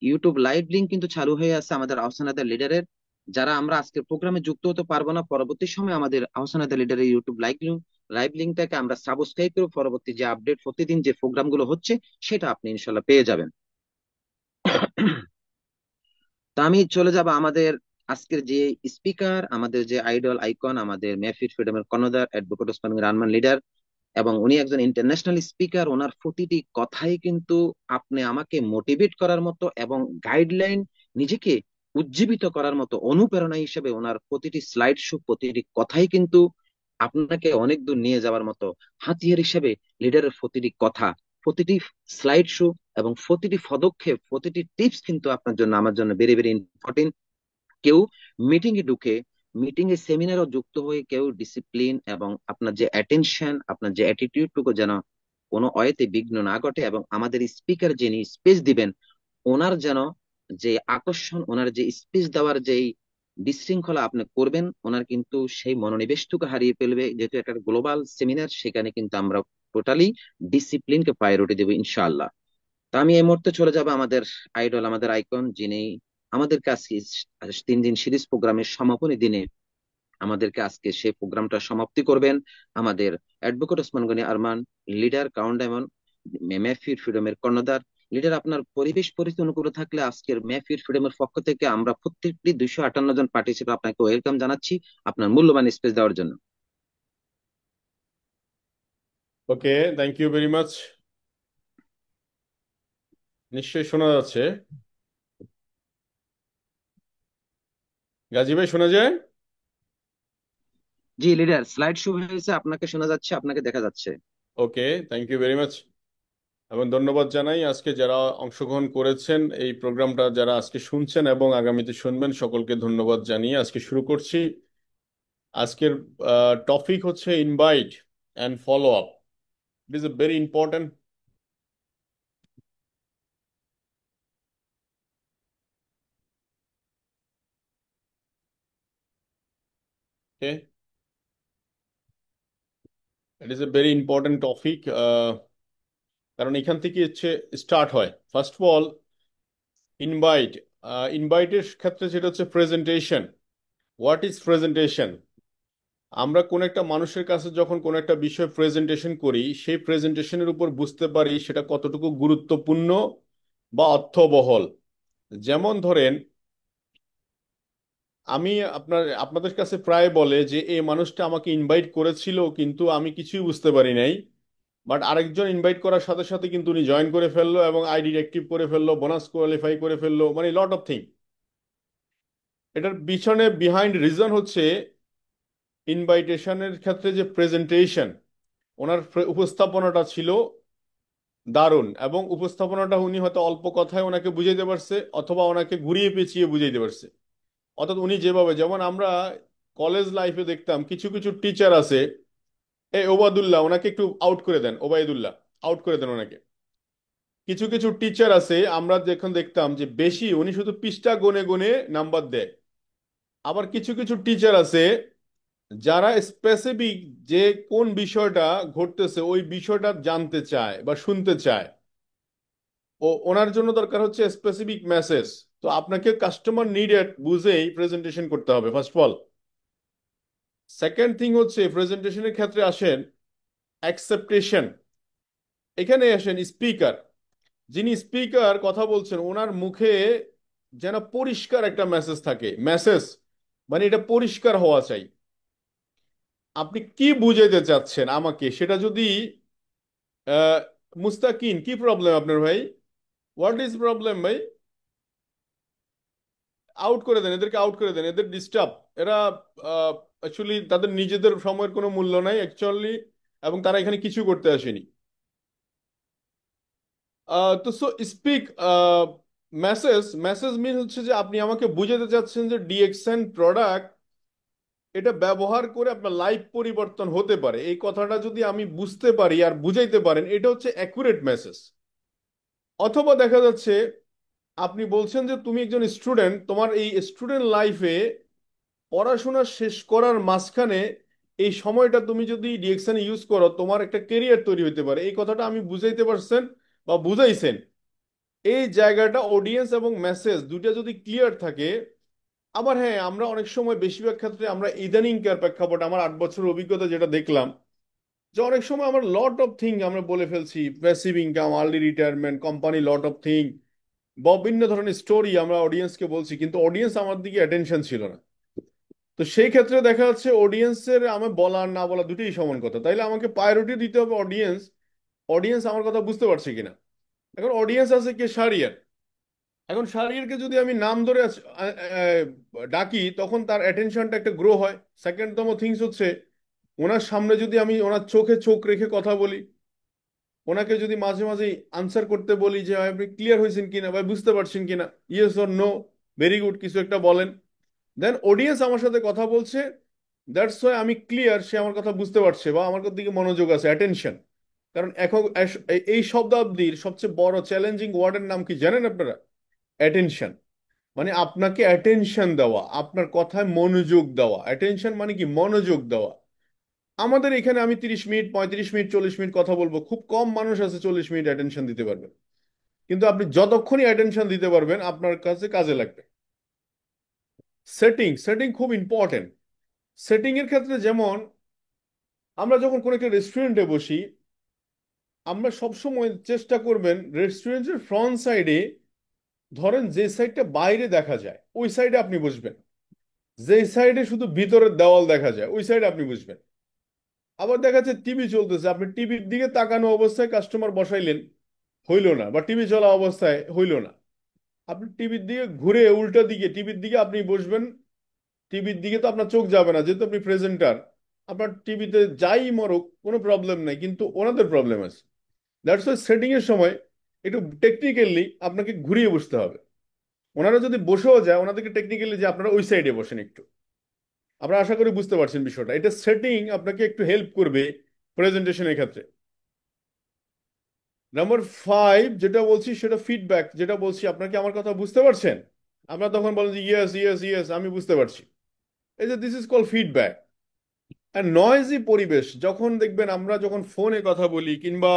YouTube live link কিন্তু চালু হয়ে আছে আমাদের আহসান হায়দার লিডারের। যারা আমরা আজকের প্রোগ্রামে যুক্ত হতে পারবো না, পরবর্তী সময় আমাদের আহসান হায়দার লিডারের ইউটিউব লাইভ লিঙ্কটাকে আমরা সাবস্ক্রাইব করে পরবর্তী যে আপডেট প্রতিদিন যে প্রোগ্রাম গুলো হচ্ছে সেটা আপনি ইনশাল্লাহ পেয়ে যাবেন। তো আমি চলে যাব আমাদের আজকের যে স্পিকার, আমাদের যে আইডল আইকন, আমাদের মেহফিল ফ্রিডমের কর্ণধার অ্যাডভোকেট ওসমান গনি আরমান লিডার। এবং উনি একজন ইন্টারন্যাশনাল স্পিকার। ওনার প্রতিটি কথাই কিন্তু আপনি আমাকে মোটিভেট করার মতো এবং গাইডলাইন, নিজেকে উজ্জীবিত করার মতো অনুপ্রেরণা হিসেবে ওনার প্রতিটি স্লাইড শো, প্রতিটি কথাই কিন্তু আপনাকে অনেক দূর নিয়ে যাওয়ার মতো হাতিয়ার হিসেবে। লিডারের প্রতিটি কথা, প্রতিটি স্লাইড শো এবং প্রতিটি পদক্ষেপ, প্রতিটি টিপস কিন্তু আপনার জন্য, আমার জন্য ভেরি ভেরি ইম্পর্টেন্ট। কেউ মিটিং এ ঢুকে, মিটিং এ সেমিনারও যুক্ত হয়ে কেউ ডিসিপ্লিন এবং আপনার যে অ্যাটেনশন, আপনার যে অ্যাটিটিউড টুকু যেন কোনো অয়েতে বিঘ্ন না ঘটে, এবং আমাদের স্পিকার যিনি স্পেস দিবেন ওনার যেন যে আকর্ষণ, ওনার যে স্পিচ দেওয়ার যেই বিশৃঙ্খলা আপনি করবেন, ওনার কিন্তু সেই মনোনিবেশটুকু হারিয়ে ফেলবে। যেহেতু একটা গ্লোবাল সেমিনার, সেখানে কিন্তু আমরা টোটালি ডিসিপ্লিনকে প্রায়োরিটি দেবো ইনশাআল্লাহ। তা আমি এই মুহূর্তে চলে যাব আমাদের আইডল, আমাদের আইকন, যিনি আমাদেরকে আজকে 3 দিন সিরিজ প্রোগ্রামের সমাপনী দিনে আমাদেরকে আজকে সেই প্রোগ্রামটা সমাপ্তি করবেন। আমাদের advocate Osman Gani Arman leader, count diamond মেহফিল ফ্রিডমের কর্ণধার। লিডার, আপনার পরিবেশ পরিস্থিতি অনুকূল থাকলে আজকের মেহফিল ফ্রিডমের পক্ষ থেকে আমরা প্রত্যেকটি 258 জন পার্টিসিপেন্ট আপনাকে ওয়েলকাম জানাচ্ছি আপনার মূল্যবান স্পেস দেওয়ার জন্য। ওকে, থ্যাংক ইউ ভেরি মাচ। নিশ্চয়ই শোনা যাচ্ছে। গাজী ভাই, শোনা যায়? জি লিডার, স্লাইড শো হয়েছে, আপনাকে শোনা যাচ্ছে, আপনাকে দেখা যাচ্ছে। ওকে, থ্যাংক ইউ ভেরি মাচ। এবং ধন্যবাদ জানাই আজকে যারা অংশগ্রহণ করেছেন এই প্রোগ্রামটা, যারা আজকে শুনছেন এবং আগামীতে শুনবেন, সকলকে ধন্যবাদ জানিয়ে আজকে শুরু করছি। আজকের টপিক হচ্ছে invite and follow up. It is a very important. It is a very important topic, কারণ এখান থেকে হচ্ছে স্টার্ট হয়। First of all, invite. ইনভাইটের ক্ষেত্রে যেটা হচ্ছে প্রেজেন্টেশন। What is presentation? আমরা কোন একটা মানুষের কাছে যখন কোন একটা বিষয় প্রেজেন্টেশন করি, সেই প্রেজেন্টেশনের উপর বুঝতে পারি সেটা কতটুকু গুরুত্বপূর্ণ বা অর্থবহল। যেমন ধরেন, আমি আপনাদের কাছে প্রায় বলে যে এই মানুষটা আমাকে ইনভাইট করেছিল কিন্তু আমি কিছুই বুঝতে পারি নাই, বাট আরেকজন ইনভাইট করার সাথে সাথে কিন্তু উনি জয়েন করে ফেললো এবং আইডি অ্যাক্টিভ করে ফেললো, বোনাস কোয়ালিফাই করে ফেললো, মানে লট অফ থিং। এটার পিছনে বিহাইন্ড রিজন হচ্ছে ইনভাইটেশনের ক্ষেত্রে যে প্রেজেন্টেশন, ওনার উপস্থাপনাটা ছিল দারুণ, এবং উপস্থাপনাটা উনি হয়তো অল্প কথায় ওনাকে বুঝাইতে পারছে অথবা ওনাকে ঘুরিয়ে পেঁচিয়ে বুঝাইতে পারছে। অর্থাৎ উনি যেভাবে, যেমন আমরা কলেজ লাইফে দেখতাম কিছু কিছু টিচার আছে, এই ওবায়দুল্লাহ, ওনাকে একটু আউট করে দেন, ওবায়দুল্লাহ আউট করে দেন ওনাকে। কিছু কিছু টিচার আছে আমরা যখন দেখতাম যে বেশি উনি শুধু পৃষ্ঠা গনে গনে নাম্বার দেয়। আবার কিছু কিছু টিচার আছে যারা স্পেসিফিক যে কোন বিষয়টা ঘটতেছে ওই বিষয়টা জানতে চায় বা শুনতে চায়। ওনার জন্য দরকার হচ্ছে স্পেসিফিক মেসেজ। তো আপনাকে কাস্টমার নিডেড বুঝেই প্রেজেন্টেশন করতে হবে first of all. Second thing হচ্ছে প্রেজেন্টেশনের ক্ষেত্রে আসেন অ্যাকসেপ্টেশন। এখানে আসেন স্পিকার। যিনি স্পিকার কথা বলছেন ওনার মুখে যেন পরিষ্কার একটা মেসেজ থাকে। মেসেজ মানে এটা পরিষ্কার হওয়া চাই। আপনি কি বুঝাইতে চাচ্ছেন আমাকে সেটা যদি আহ, মুস্তাকিন, কি প্রবলেম আপনার ভাই? হোয়াট ইজ প্রবলেম ভাই? আউট করে দেন এদেরকে, আউট করে দেন, এদের ডিস্টার্ব। এরা অ্যাকচুয়ালি তাদের নিজেদের সময়ের কোনো মূল্য নাই অ্যাকচুয়ালি, এবং তারা এখানে কিছু করতে আসেনি। তো সো স্পিক মেসেজ। মেসেজ মিন হচ্ছে যে আপনি আমাকে বুঝাতে চাচ্ছেন যে ডিএক্সএন প্রোডাক্ট, এটা ব্যবহার করে আপনার লাইফ পরিবর্তন হতে পারে। এই কথাটা যদি আমি বুঝতে পারি আর বুঝাইতে পারেন, এটা হচ্ছে অ্যাকুরেট মেসেজ। অথবা দেখা যাচ্ছে আপনি বলছেন যে তুমি একজন স্টুডেন্ট, তোমার এই স্টুডেন্ট লাইফে পড়াশোনা শেষ করার মাঝখানে এই সময়টা তুমি যদি ডিএকশন ইউজ করো তোমার একটা কেরিয়ার তৈরি হতে পারে। এই কথাটা আমি বুঝাইতে পারছেন বা বুঝাইছেন। এই জায়গাটা অডিয়েন্স এবং মেসেজ দুইটা যদি ক্লিয়ার থাকে। আবার হ্যাঁ, আমরা অনেক সময় বেশিরভাগ ক্ষেত্রে আমরা ইদানিংকার প্রেক্ষাপট আমার 8 বছরের অভিজ্ঞতা যেটা দেখলাম, যে অনেক সময় আমরা লট অফ থিং আমরা বলে ফেলছি, passive income, early retirement, company, lot of thing, বিভিন্ন ধরনের স্টোরি আমরা অডিয়েন্সকে বলছি, কিন্তু অডিয়েন্স আমার দিকে অ্যাটেনশন ছিল না। তো সেই ক্ষেত্রে দেখা যাচ্ছে অডিয়েন্সের আমি বলা আর না বলা দুটোই সমান কথা, তাইলে আমাকে প্রায়োরিটি দিতে হবে অডিয়েন্স, অডিয়েন্স আমার কথা বুঝতে পারছে কিনা। এখন অডিয়েন্স আছে কে, শাহরিয়ার। এখন শাহরিয়ারকে যদি আমি নাম ধরে ডাকি, তখন তার অ্যাটেনশনটা একটা গ্রো হয়। সেকেন্ডতম থিংস হচ্ছে, ওনার সামনে যদি আমি ওনার চোখে চোখ রেখে কথা বলি, ওনাকে যদি মাঝে মাঝে আনসার করতে বলি যে ভাই আপনি ক্লিয়ার হয়েছেন কিনা, ভাই বুঝতে পারছেন কিনা, yes or no, very good, কিছু একটা বলেন, দেন অডিয়েন্স আমার সাথে কথা বলছে, দ্যাটস ওয়াই আমি ক্লিয়ার, সে আমার কথা বুঝতে পারছে বা আমার দিকে মনোযোগ আছে, অ্যাটেনশন। কারণ এখন এই শব্দাবলীর সবচেয়ে বড় চ্যালেঞ্জিং ওয়ার্ডের নাম কি জানেন আপনারা? অ্যাটেনশন। মানে আপনাকে অ্যাটেনশন দেওয়া, আপনার কথায় মনোযোগ দেওয়া। অ্যাটেনশন মানে কি? মনোযোগ দেওয়া। আমাদের এখানে আমি 30 মিনিট, 35 মিনিট, 40 মিনিট কথা বলবো, খুব কম মানুষ আছে 40 মিনিট অ্যাটেনশন দিতে পারবে। কিন্তু আপনি যতক্ষণই অ্যাটেনশন দিতে পারবেন আপনার কাছে কাজে লাগবে। সেটিং, সেটিং খুব ইম্পর্টেন্ট। সেটিং এর ক্ষেত্রে যেমন, আমরা যখন কোনো একটা রেস্টুরেন্টে বসি, আমরা সবসময় চেষ্টা করবেন রেস্টুরেন্টের ফ্রন্ট সাইডে, ধরেন যে সাইডটা বাইরে দেখা যায় ওই সাইডে আপনি বসবেন, যে সাইডে শুধু ভিতরের দেওয়াল দেখা যায় ওই সাইডে আপনি বসবেন। আবার দেখা যাচ্ছে টিভি চলতেছে, আপনি টিভির দিকে তাকানো অবস্থায় কাস্টমার বসাইলেন, হইল না, বা টিভি চলা অবস্থায় হইল না, আপনি টিভির দিকে ঘুরে উল্টা দিকে টিভির দিকে আপনি বসবেন। টিভির দিকে তো আপনার চোখ যাবে না, যেহেতু আপনি প্রেজেন্টার। আপনার টিভিতে যাই মরুক কোনো প্রবলেম নাই, কিন্তু ওনাদের প্রবলেম আছে। দ্যাটস ওয়াই সেটিং এর সময় একটু টেকনিক্যালি আপনাকে ঘুরিয়ে বসতে হবে। ওনারা যদি বসেও যায়, ওনাদেরকে টেকনিক্যালি যে আপনারা ওই সাইডে বসেন একটু। আমরা আশা করি বুঝতে পারছেন বিষয়টা, এটা সেটিং আপনাকে একটু হেল্প করবে প্রেজেন্টেশনের ক্ষেত্রে। নাম্বার 5 যেটা বলছি সেটা ফিডব্যাক, যেটা বলছি আপনাকে আমার কথা বুঝতে পারছেন, আমরা তখন বলেন যে ইয়েস ইয়েস ইয়েস আমি বুঝতে পারছি। এই যে দিস ইজ কল ফিডব্যাক। আর নয়েজি পরিবেশ, যখন দেখবেন আমরা যখন ফোনে কথা বলি কিংবা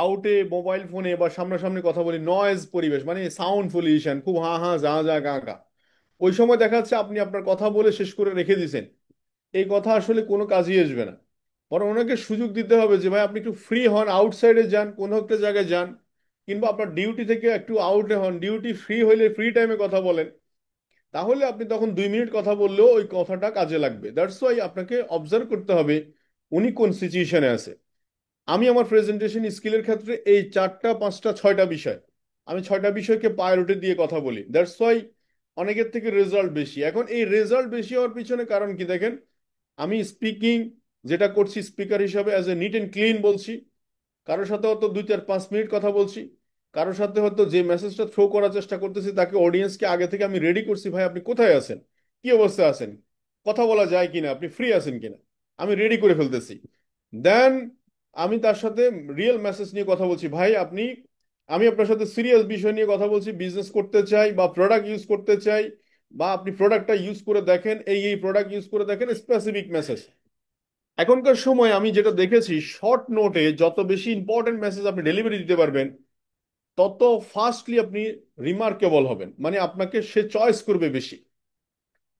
আউটে মোবাইল ফোনে বা সামনাসামনি কথা বলি, নয়েজ পরিবেশ মানে সাউন্ড পলিউশন, খুব হা হা যা যা গা গা, ওই সময় দেখা যাচ্ছে আপনি আপনার কথা বলে শেষ করে রেখে দিয়েছেন, এই কথা আসলে কোনো কাজেই আসবে না। বরং ওনাকে সুযোগ দিতে হবে যে ভাই আপনি একটু ফ্রি হন, আউটসাইডে যান, কোনো একটা জায়গায় যান, কিংবা আপনার ডিউটি থেকে একটু আউটে হন, ডিউটি ফ্রি হইলে ফ্রি টাইমে কথা বলেন। তাহলে আপনি তখন 2 মিনিট কথা বললেও ওই কথাটা কাজে লাগবে। দ্যাটস ওয়াই আপনাকে অবজার্ভ করতে হবে উনি কোন সিচুয়েশনে আছে। আমি আমার প্রেজেন্টেশন স্কিলের ক্ষেত্রে এই 4টা 5টা 6টা বিষয়, আমি 6টা বিষয়কে প্রায়োরিটি দিয়ে কথা বলি। দ্যাটস ওয়াই অনেকের থেকে রেজাল্ট বেশি। এখন এই রেজাল্ট বেশি হওয়ার পিছনে কারণ কি দেখেন, আমি স্পিকিং যেটা করছি স্পিকার হিসাবে as a neat and clean বলছি, কারোর সাথে হয়তো 2 4 5 মিনিট কথা বলছি, কারোর সাথে হয়তো যে মেসেজটা থ্রো করার চেষ্টা করতেছি তাকে অডিয়েন্সকে আগে থেকে আমি রেডি করছি, ভাই আপনি কোথায় আছেন, কি অবস্থায় আছেন, কথা বলা যায় কিনা, আপনি ফ্রি আছেন কিনা, আমি রেডি করে ফেলতেছি। দেন আমি তার সাথে রিয়েল মেসেজ নিয়ে কথা বলছি, ভাই আপনি, আমি আপনার সাথে সিরিয়াস বিষয় নিয়ে কথা বলছি, বিজনেস করতে চাই বা প্রোডাক্ট ইউজ করতে চাই, বা আপনি প্রোডাক্টটা ইউজ করে দেখেন, এই প্রোডাক্ট ইউজ করে দেখেন, স্পেসিফিক মেসেজ। এখনকার সময় আমি যেটা দেখেছি, শর্ট নোটে যত বেশি ইম্পর্টেন্ট মেসেজ আপনি ডেলিভারি দিতে পারবেন, তত ফাস্টলি আপনি রিমার্কেবল হবেন, মানে আপনাকে সে চয়েস করবে বেশি।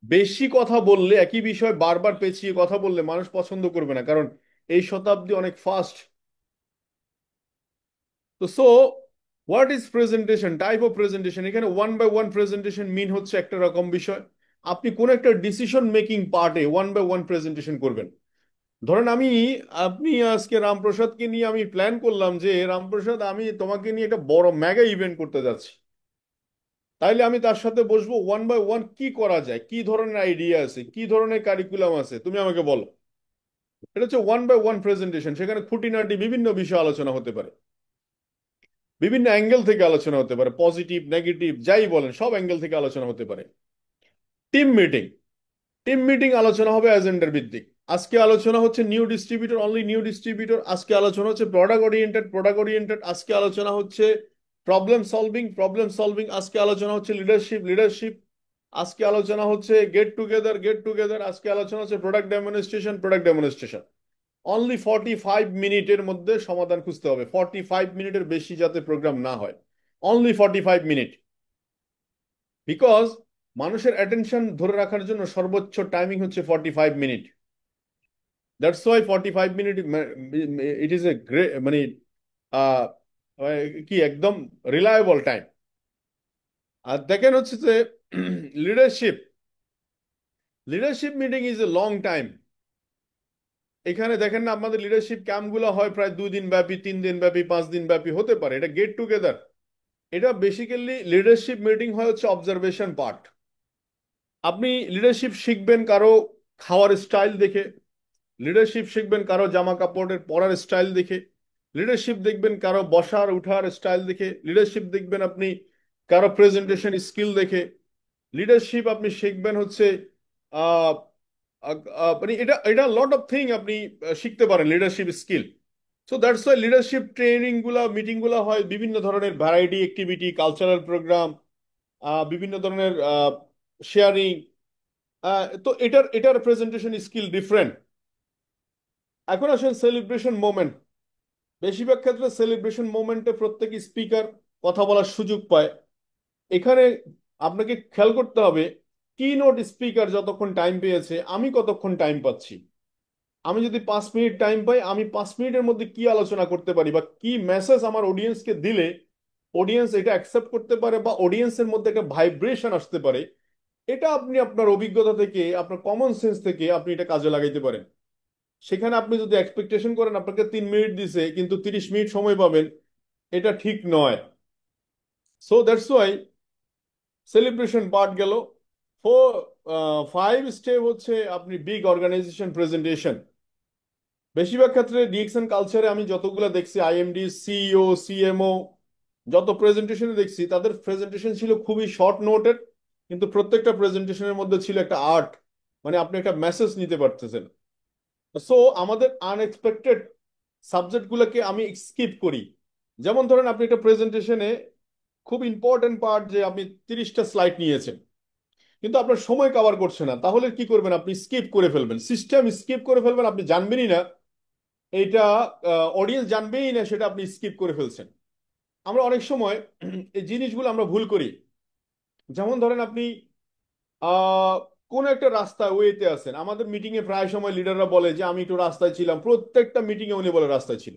বেশি কথা বললে, একই বিষয় বারবার পেঁচিয়ে কথা বললে মানুষ পছন্দ করবে না, কারণ এই শতাব্দী অনেক ফাস্ট। তো what is presentation, type of presentation, এখানে 1 বাই 1 প্রেজেন্টেশন মিন হচ্ছে একটা রকম বিষয়। আপনি কোন একটা ডিসিশন মেকিং পার্টে 1 বাই 1 প্রেজেন্টেশন করবেন। ধরেন আপনি আজকে রামপ্রসাদকে নিয়ে আমি প্ল্যান করলাম যে রামপ্রসাদ আমি তোমাকে নিয়ে একটা বড় মেগা ইভেন্ট করতে যাচ্ছি। তাইলে আমি তার সাথে বসবো, 1 বাই 1 কি করা যায়, কি ধরনের আইডিয়া আছে, কি ধরনের কারিকুলাম আছে, তুমি আমাকে বলো। এটা হচ্ছে 1 বাই 1 প্রেজেন্টেশন। সেখানে খুঁটিনাটি বিভিন্ন বিষয় আলোচনা হতে পারে, বিভিন্ন অ্যাঙ্গেল থেকে আলোচনা হতে পারে, পজিটিভ নেগেটিভ যাই বলেন সব অ্যাঙ্গেল থেকে আলোচনা হতে পারে। টিম মিটিং, টিম মিটিং আলোচনা হবে এজেন্ডার ভিত্তিক। আজকে আলোচনা হচ্ছে new distributor, only new distributor. আজকে আলোচনা হচ্ছে প্রোডাক্ট ওরিয়েন্টেড, প্রোডাক্ট ওরিয়েন্টেড। আজকে আলোচনা হচ্ছে প্রবলেম সলভিং, প্রবলেম সলভিং। আজকে আলোচনা হচ্ছে লিডারশিপ, লিডারশিপ। আজকে আলোচনা হচ্ছে গেট টুগেদার, গেট টুগেদার। আজকে আলোচনা হচ্ছে product demonstration, product demonstration. Only 45 মিনিটের মধ্যে সমাধান খুঁজতে হবে, 45 মিনিটের বেশি যাতে প্রোগ্রাম না হয়। অনলি 45 মিনিট, বিকজ মানুষের অ্যাটেনশন ধরে রাখার জন্য সর্বোচ্চ টাইমিং হচ্ছে 45 minute. That's why 45 minute it is a great, মানে আহ, কি একদম রিলায়েবল টাইম। আর দেখেন হচ্ছে যে leadership leadership meeting is a long time. এখানে দেখেন না, আপনাদের লিডারশিপ ক্যাম্পগুলো হয় প্রায় 2 দিন ব্যাপী, 3 দিন ব্যাপী, 5 দিন ব্যাপী হতে পারে, এটা গেট টুগেদার। এটা বেসিক্যালি লিডারশিপ মিটিং হয় হচ্ছে অবজারভেশন পার্ট। আপনি লিডারশিপ শিখবেন কারো খাওয়ার স্টাইল দেখে, লিডারশিপ শিখবেন কারো জামা কাপড়ের পরার স্টাইল দেখে, লিডারশিপ দেখবেন কারো বসার উঠার স্টাইল দেখে, লিডারশিপ দেখবেন আপনি কারো প্রেজেন্টেশন স্কিল দেখে, লিডারশিপ আপনি শিখবেন হচ্ছে আহ, মানে এটা এটা লট অফ থিং আপনি শিখতে পারেন leadership skill. So that's Y leadership training গুলা মিটিং গুলা হয়, বিভিন্ন ধরনের ভ্যারাইটি অ্যাক্টিভিটি, কালচারাল প্রোগ্রাম, বিভিন্ন ধরনের শেয়ারিং। তো এটার এটার প্রেজেন্টেশন স্কিল ডিফারেন্ট। এখন আসেন সেলিব্রেশন মোমেন্ট। বেশিরভাগ ক্ষেত্রে সেলিব্রেশন মোমেন্টে প্রত্যেক স্পিকার কথা বলার সুযোগ পায়। এখানে আপনাকে খেয়াল করতে হবে, কি নোট স্পিকার যতক্ষণ টাইম পেয়েছে আমি কতক্ষণ টাইম পাচ্ছি। আমি যদি 5 মিনিট টাইম পাই, আমি 5 মিনিটের মধ্যে কি আলোচনা করতে পারি বা কি মেসেজ আমার অডিয়েন্সকে দিলে অডিয়েন্স এটা অ্যাকসেপ্ট করতে পারে বা অডিয়েন্সের মধ্যে একটা ভাইব্রেশন আসতে পারে, এটা আপনি আপনার অভিজ্ঞতা থেকে, আপনার কমন সেন্স থেকে আপনি এটা কাজে লাগাইতে পারেন। সেখানে আপনি যদি এক্সপেকটেশন করেন আপনাকে 3 মিনিট দিছে কিন্তু 30 মিনিট সময় পাবেন, এটা ঠিক নয়। So that's Y celebration part গেল। 5 স্টেপ হচ্ছে আপনি বিগ অর্গানাইজেশন প্রেজেন্টেশন। বেশিরভাগ ক্ষেত্রে ডিএক্সএন কালচারে আমি যতগুলো দেখছি, আইএমডি, সিইও, সিএমও, যত প্রেজেন্টেশনে দেখছি তাদের প্রেজেন্টেশন ছিল খুবই শর্ট নোটেড, কিন্তু প্রত্যেকটা প্রেজেন্টেশনের মধ্যে ছিল একটা আর্ট, মানে আপনি একটা মেসেজ নিতে পারতেছেন। সো আমাদের আনএক্সপেক্টেড সাবজেক্টগুলোকে আমি স্কিপ করি। যেমন ধরেন আপনি একটা প্রেজেন্টেশনে খুব ইম্পর্টেন্ট পার্ট যে আপনি 30টা স্লাইড নিয়েছেন, কিন্তু আপনার সময় কভার করছে না, তাহলে কি করবেন? আপনি স্কিপ করে ফেলবেন, সিস্টেম স্কিপ করে ফেলবেন, আপনি জানবেনই না এটা, অডিয়েন্স জানবেই না সেটা আপনি স্কিপ করে ফেলছেন। আমরা অনেক সময় এই জিনিসগুলো আমরা ভুল করি। যেমন ধরেন আপনি আহ কোন একটা রাস্তায় ওয়েতে আছেন, আমাদের মিটিং এ প্রায় সময় লিডাররা বলে যে আমি একটু রাস্তায় ছিলাম, প্রত্যেকটা মিটিং এ উনি বলে রাস্তায় ছিল।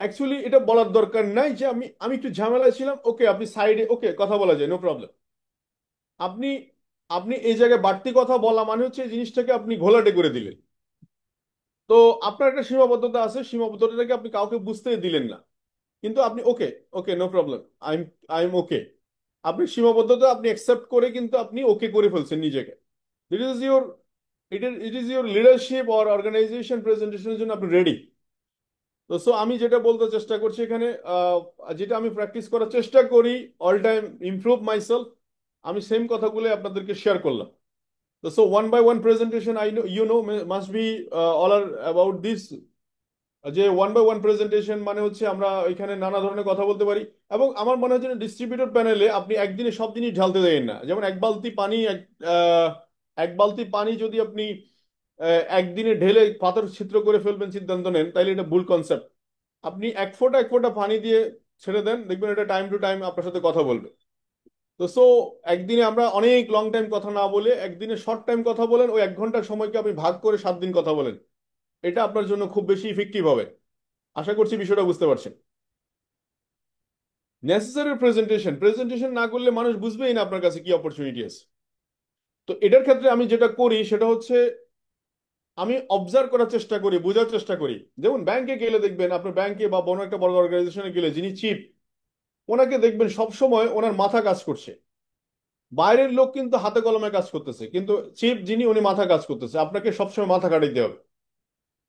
অ্যাকচুয়ালি এটা বলার দরকার নাই যে আমি আমি একটু ঝামেলায় ছিলাম, ওকে আপনি সাইডে, ওকে কথা বলা যায়, নো প্রবলেম। আপনি আপনি এই জায়গায় বাড়তি কথা বলা মানে হচ্ছে এই জিনিসটাকে আপনি ঘোলাটে করে দিলেন। তো আপনার একটা সীমাবদ্ধতা আছে, সীমাবদ্ধতাটাকে আপনি কাউকে বুঝতে দিলেন না, কিন্তু আপনি okay, okay no problem, I am okay, আপনি সীমাবদ্ধতা আপনি অ্যাকসেপ্ট করে কিন্তু আপনি ওকে করে ফেলছেন নিজেকে। It is your it is your leadership or organization প্রেজেন্টেশনের জন্য আপনি রেডি। তো সো আমি যেটা বলতে চেষ্টা করছি এখানে, যেটা আমি প্র্যাকটিস করার চেষ্টা করি, অল টাইম ইমপ্রুভ মাইসেলফ, আমি সেম কথাগুলো আপনাদেরকে শেয়ার করলাম। তো so one by one presentation I know you know must be aware about this, যে ওয়ান বাই ওয়ান প্রেজেন্টেশন মানে হচ্ছে আমরা এখানে নানা ধরনের কথা বলতে পারি। এবং আমার মনে হয় যে ডিস্ট্রিবিউটর প্যানেলে আপনি একদিনে সব জিনিস ঢালতে দেন না। যেমন এক বালতি পানি যদি আপনি একদিনে ঢেলে পাথর ছিদ্র করে ফেলবেন সিদ্ধান্ত নেন, তাইলে এটা ভুল কনসেপ্ট। আপনি এক ফোঁটা পানি দিয়ে ছেড়ে দেন, দেখবেন এটা টাইম টু টাইম আপনার সাথে কথা বলবে। তো সো একদিনে আমরা অনেক লং টাইম কথা না বলে একদিনে শর্ট টাইম কথা বলেন, ওই 1 ঘন্টার সময়কে আপনি ভাগ করে 7 দিন কথা বলেন, এটা আপনার জন্য খুব বেশি ইফেক্টিভ হবে। আশা করছি বিষয়টা বুঝতে পারছেন। নেসেসারি প্রেজেন্টেশন প্রেজেন্টেশন না করলে মানুষ বুঝবেই না আপনার কাছে কি অপরচুনিটি আছে। তো এটার ক্ষেত্রে আমি যেটা করি সেটা হচ্ছে আমি অবজার্ভ করার চেষ্টা করি, বোঝার চেষ্টা করি। যেমন ব্যাংকে গেলে দেখবেন, আপনার ব্যাংকে বা বড় একটা বড় অর্গানাইজেশনে গেলে যিনি চিফ, ওনাকে দেখবেন সব সময় ওনার মাথা কাজ করছে। বাইরের লোক কিন্তু হাতে কলমে কাজ করতেছে, কিন্তু চিফ যিনি উনি মাথা কাজ করতেছে, আপনাকে সবসময় মাথা খাটাইতে হবে।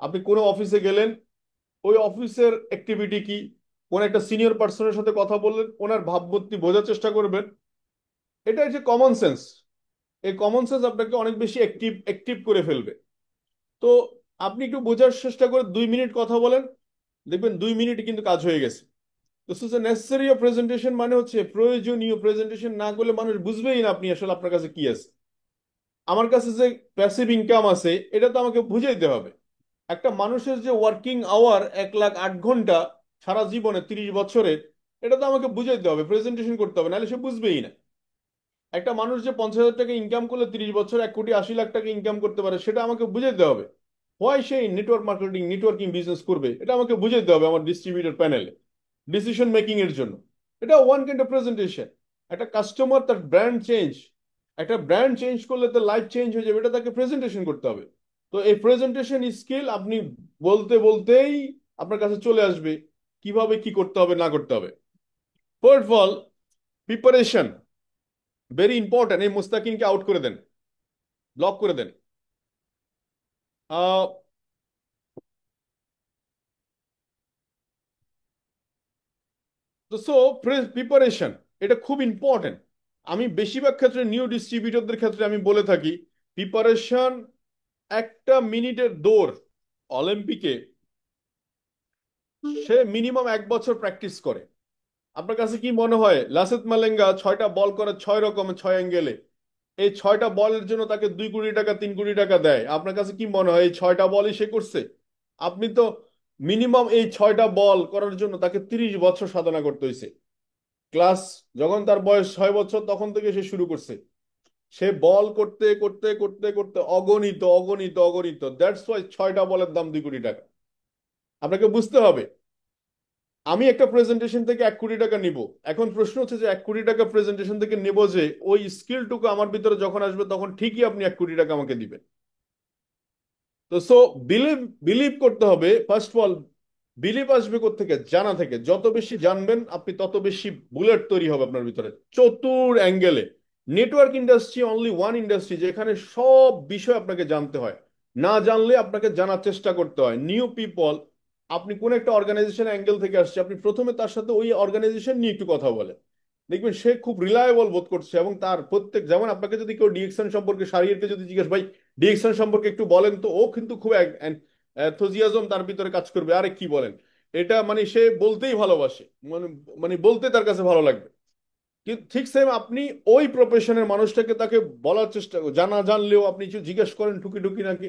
আপনি কোনো অফিসে গেলেন, ওই অফিসের অ্যাক্টিভিটি কি, কোন একটা সিনিয়র পার্সনের সাথে কথা বললেন, ওনার ভাবমূর্তি বোঝার চেষ্টা করবেন। এটা হচ্ছে কমন সেন্স। এই কমন সেন্স আপনাকে অনেক বেশি অ্যাক্টিভ অ্যাক্টিভ করে ফেলবে। তো আপনি একটু বোঝার চেষ্টা করে 2 মিনিট কথা বলেন, দেখবেন 2 মিনিটে কিন্তু কাজ হয়ে গেছে। This is a necessary presentation, মানে হচ্ছে প্রয়োজনীয় প্রেজেন্টেশন না করলে মানুষ বুঝবেই না আপনি আসলে আপনার কাছে কি আছে। আমার কাছে যে প্যাসিভ ইনকাম আছে এটা তো আমাকে বুঝাইতে হবে। একটা মানুষের যে ওয়ার্কিং আওয়ার 1,08,000 সারা জীবনে 30 বছরে, এটা তো আমাকে বুঝাইতে হবে, প্রেজেন্টেশন করতে হবে, নাহলে সে বুঝবেই না। একটা মানুষ যে 50,000 টাকা ইনকাম করলে 30 বছর 1,80,00,000 টাকা ইনকাম করতে পারে, সেটা আমাকে বুঝাইতে হবে। হয় সেই নেটওয়ার্ক মার্কেটিং নেটওয়ার্কিং বিজনেস করবে, এটা আমাকে বুঝাইতে হবে আমার ডিস্ট্রিবিউটর প্যানেলে ডিসিশন মেকিং এর জন্য। এটা ওয়ান কাইন্ড অফ প্রেজেন্টেশন। একটা কাস্টমার তার ব্র্যান্ড চেঞ্জ, একটা ব্র্যান্ড চেঞ্জ করলে তার লাইফ চেঞ্জ হয়ে যাবে, এটা তাকে প্রেজেন্টেশন করতে হবে। তো এই প্রেজেন্টেশন স্কিল আপনি বলতে বলতেই আপনার কাছে চলে আসবে কিভাবে কি করতে হবে না করতে হবে। First of all, preparation very important. এই মুস্তাকিনকে আউট করে দেন, ব্লক করে দেন। আহ তো সো প্রিপারেশন এটা খুব ইম্পর্টেন্ট। আমি বেশিরভাগ ক্ষেত্রে নিউ ডিস্ট্রিবিউটরদের ক্ষেত্রে আমি বলে থাকি প্রিপারেশন একটা মিনিটের দৌড় অলিম্পিকে সে মিনিমাম 1 বছর প্র্যাকটিস করে। আপনার কাছে কি মনে হয় লাসিথ মালিঙ্গা 6টা বল করে 6 রকমের 6 অ্যাঙ্গেলে, এই 6টা বলের জন্য তাকে 2 কোটি টাকা 3 কোটি টাকা দেয়? আপনার কাছে কি মনে হয় এই 6টা বলই সে করছে? আপনি তো মিনিমাম এই 6টা বল করার জন্য তাকে 30 বছর সাধনা করতে হয়েছে। ক্লাস যখন তার বয়স 6 বছর তখন থেকে সে শুরু করছে, সে বল করতে করতে করতে করতে অগণিত অগণিত অগণিত, দ্যাটস ওয়াই 6টা বলের দাম 2 কোটি টাকা। আপনাকে বুঝতে হবে আমি একটা প্রেজেন্টেশন থেকে 1 কোটি টাকা নিব। এখন প্রশ্ন হচ্ছে যে 1 কোটি টাকা প্রেজেন্টেশন থেকে নেব, যে ওই স্কিলটুকু আমার ভিতরে যখন আসবে তখন ঠিকই আপনি 1 কোটি টাকা আমাকে দিবেন। তো সো বিলিভ বিলিভ করতে হবে ফার্স্ট অফ অল। বিলিভ আসবে কোত্থেকে? জানা থেকে। যত বেশি জানবেন আপনি তত বেশি বুলেট তৈরি হবে আপনার ভিতরে চতুর অ্যাঙ্গেলে। Network industry only one industry যেখানে সব বিষয় আপনাকে জানতে হয়, না জানলে আপনাকে জানার চেষ্টা করতে হয়। নিউ পিপল, আপনি কোন একটা অর্গানাইজেশন অ্যাঙ্গেল থেকে আসছে, আপনি প্রথমে তার সাথে ওই অর্গানাইজেশন নিয়ে একটু কথা বলেন, দেখবেন সে খুব রিলায়েবল বোধ করছে। এবং তার প্রত্যেক, যেমন আপনাকে যদি কেউ ডিএক্সন সম্পর্কে, শারিরকে যদি জিজ্ঞেস ভাই ডিএক্সন সম্পর্কে একটু বলেন, তো ও কিন্তু খুব এনথুজিয়াজম তার ভিতরে কাজ করবে, আরে কি বলেন এটা, মানে সে বলতেই ভালোবাসে, মানে মানে বলতে তার কাছে ভালো লাগবে। কিন্তু ঠিক সেম আপনি ওই প্রফেশনের মানুষটাকে তাকে বলার চেষ্টা, জানা জানলেও আপনি কিছু জিজ্ঞেস করেন ঠুকি ঠুকি নাকি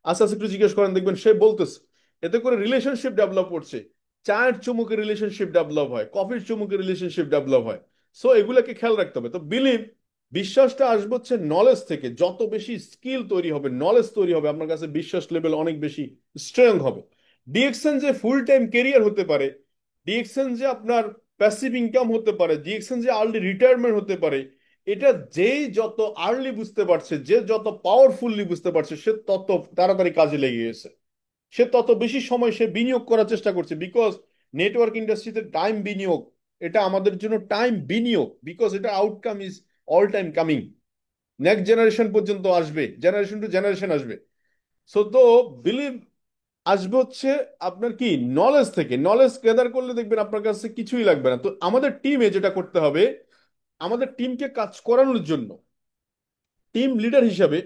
আস্তে আস্তে একটু জিজ্ঞেস করেন, দেখবেন সে বলতেছে। এতে করে রিলেশনশিপ ডেভেলপ করছে। চায়ের চুমুকে রিলেশনশিপ ডেভেলপ হয়, কফির চুমুকে রিলেশনশিপ ডেভেলপ হয়। সো এগুলাকে খেয়াল রাখতে হবে। তো বিলিভ, বিশ্বাসটা আসবে হচ্ছে নলেজ থেকে। যত বেশি স্কিল তৈরি হবে, নলেজ তৈরি হবে, আপনার কাছে বিশ্বাস লেভেল অনেক বেশি স্ট্রং হবে। ডিএকশন যে ফুল টাইম কেরিয়ার হতে পারে, ডিএকশন যে আপনার প্যাসিভ ইনকাম হতে পারে, ডিএকশন যে আর্লি রিটায়ারমেন্ট হতে পারে, এটা যেই যত আর্লি বুঝতে পারছে, যে যত পাওয়ারফুলি বুঝতে পারছে, সে তত তাড়াতাড়ি কাজে লেগে গেছে, সে তত বেশি সময় সে বিনিয়োগ করার চেষ্টা করছে। বিকজ নেটওয়ার্ক ইন্ডাস্ট্রিতে টাইম বিনিয়োগ, এটা আমাদের জন্য টাইম বিনিয়োগ, বিকজ এটা outcome is all time coming. Next generation পর্যন্ত আসবে, জেনারেশন টু জেনারেশন আসবে। সো তো বিলিভ আসবে হচ্ছে আপনার কি নলেজ থেকে। নলেজ গ্যাদার করলে দেখবেন আপনার কাছে কিছুই লাগবে না। তো আমাদের টিমে যেটা করতে হবে, আমাদের টিমকে কাজ করানোর জন্য টিম লিডার হিসাবে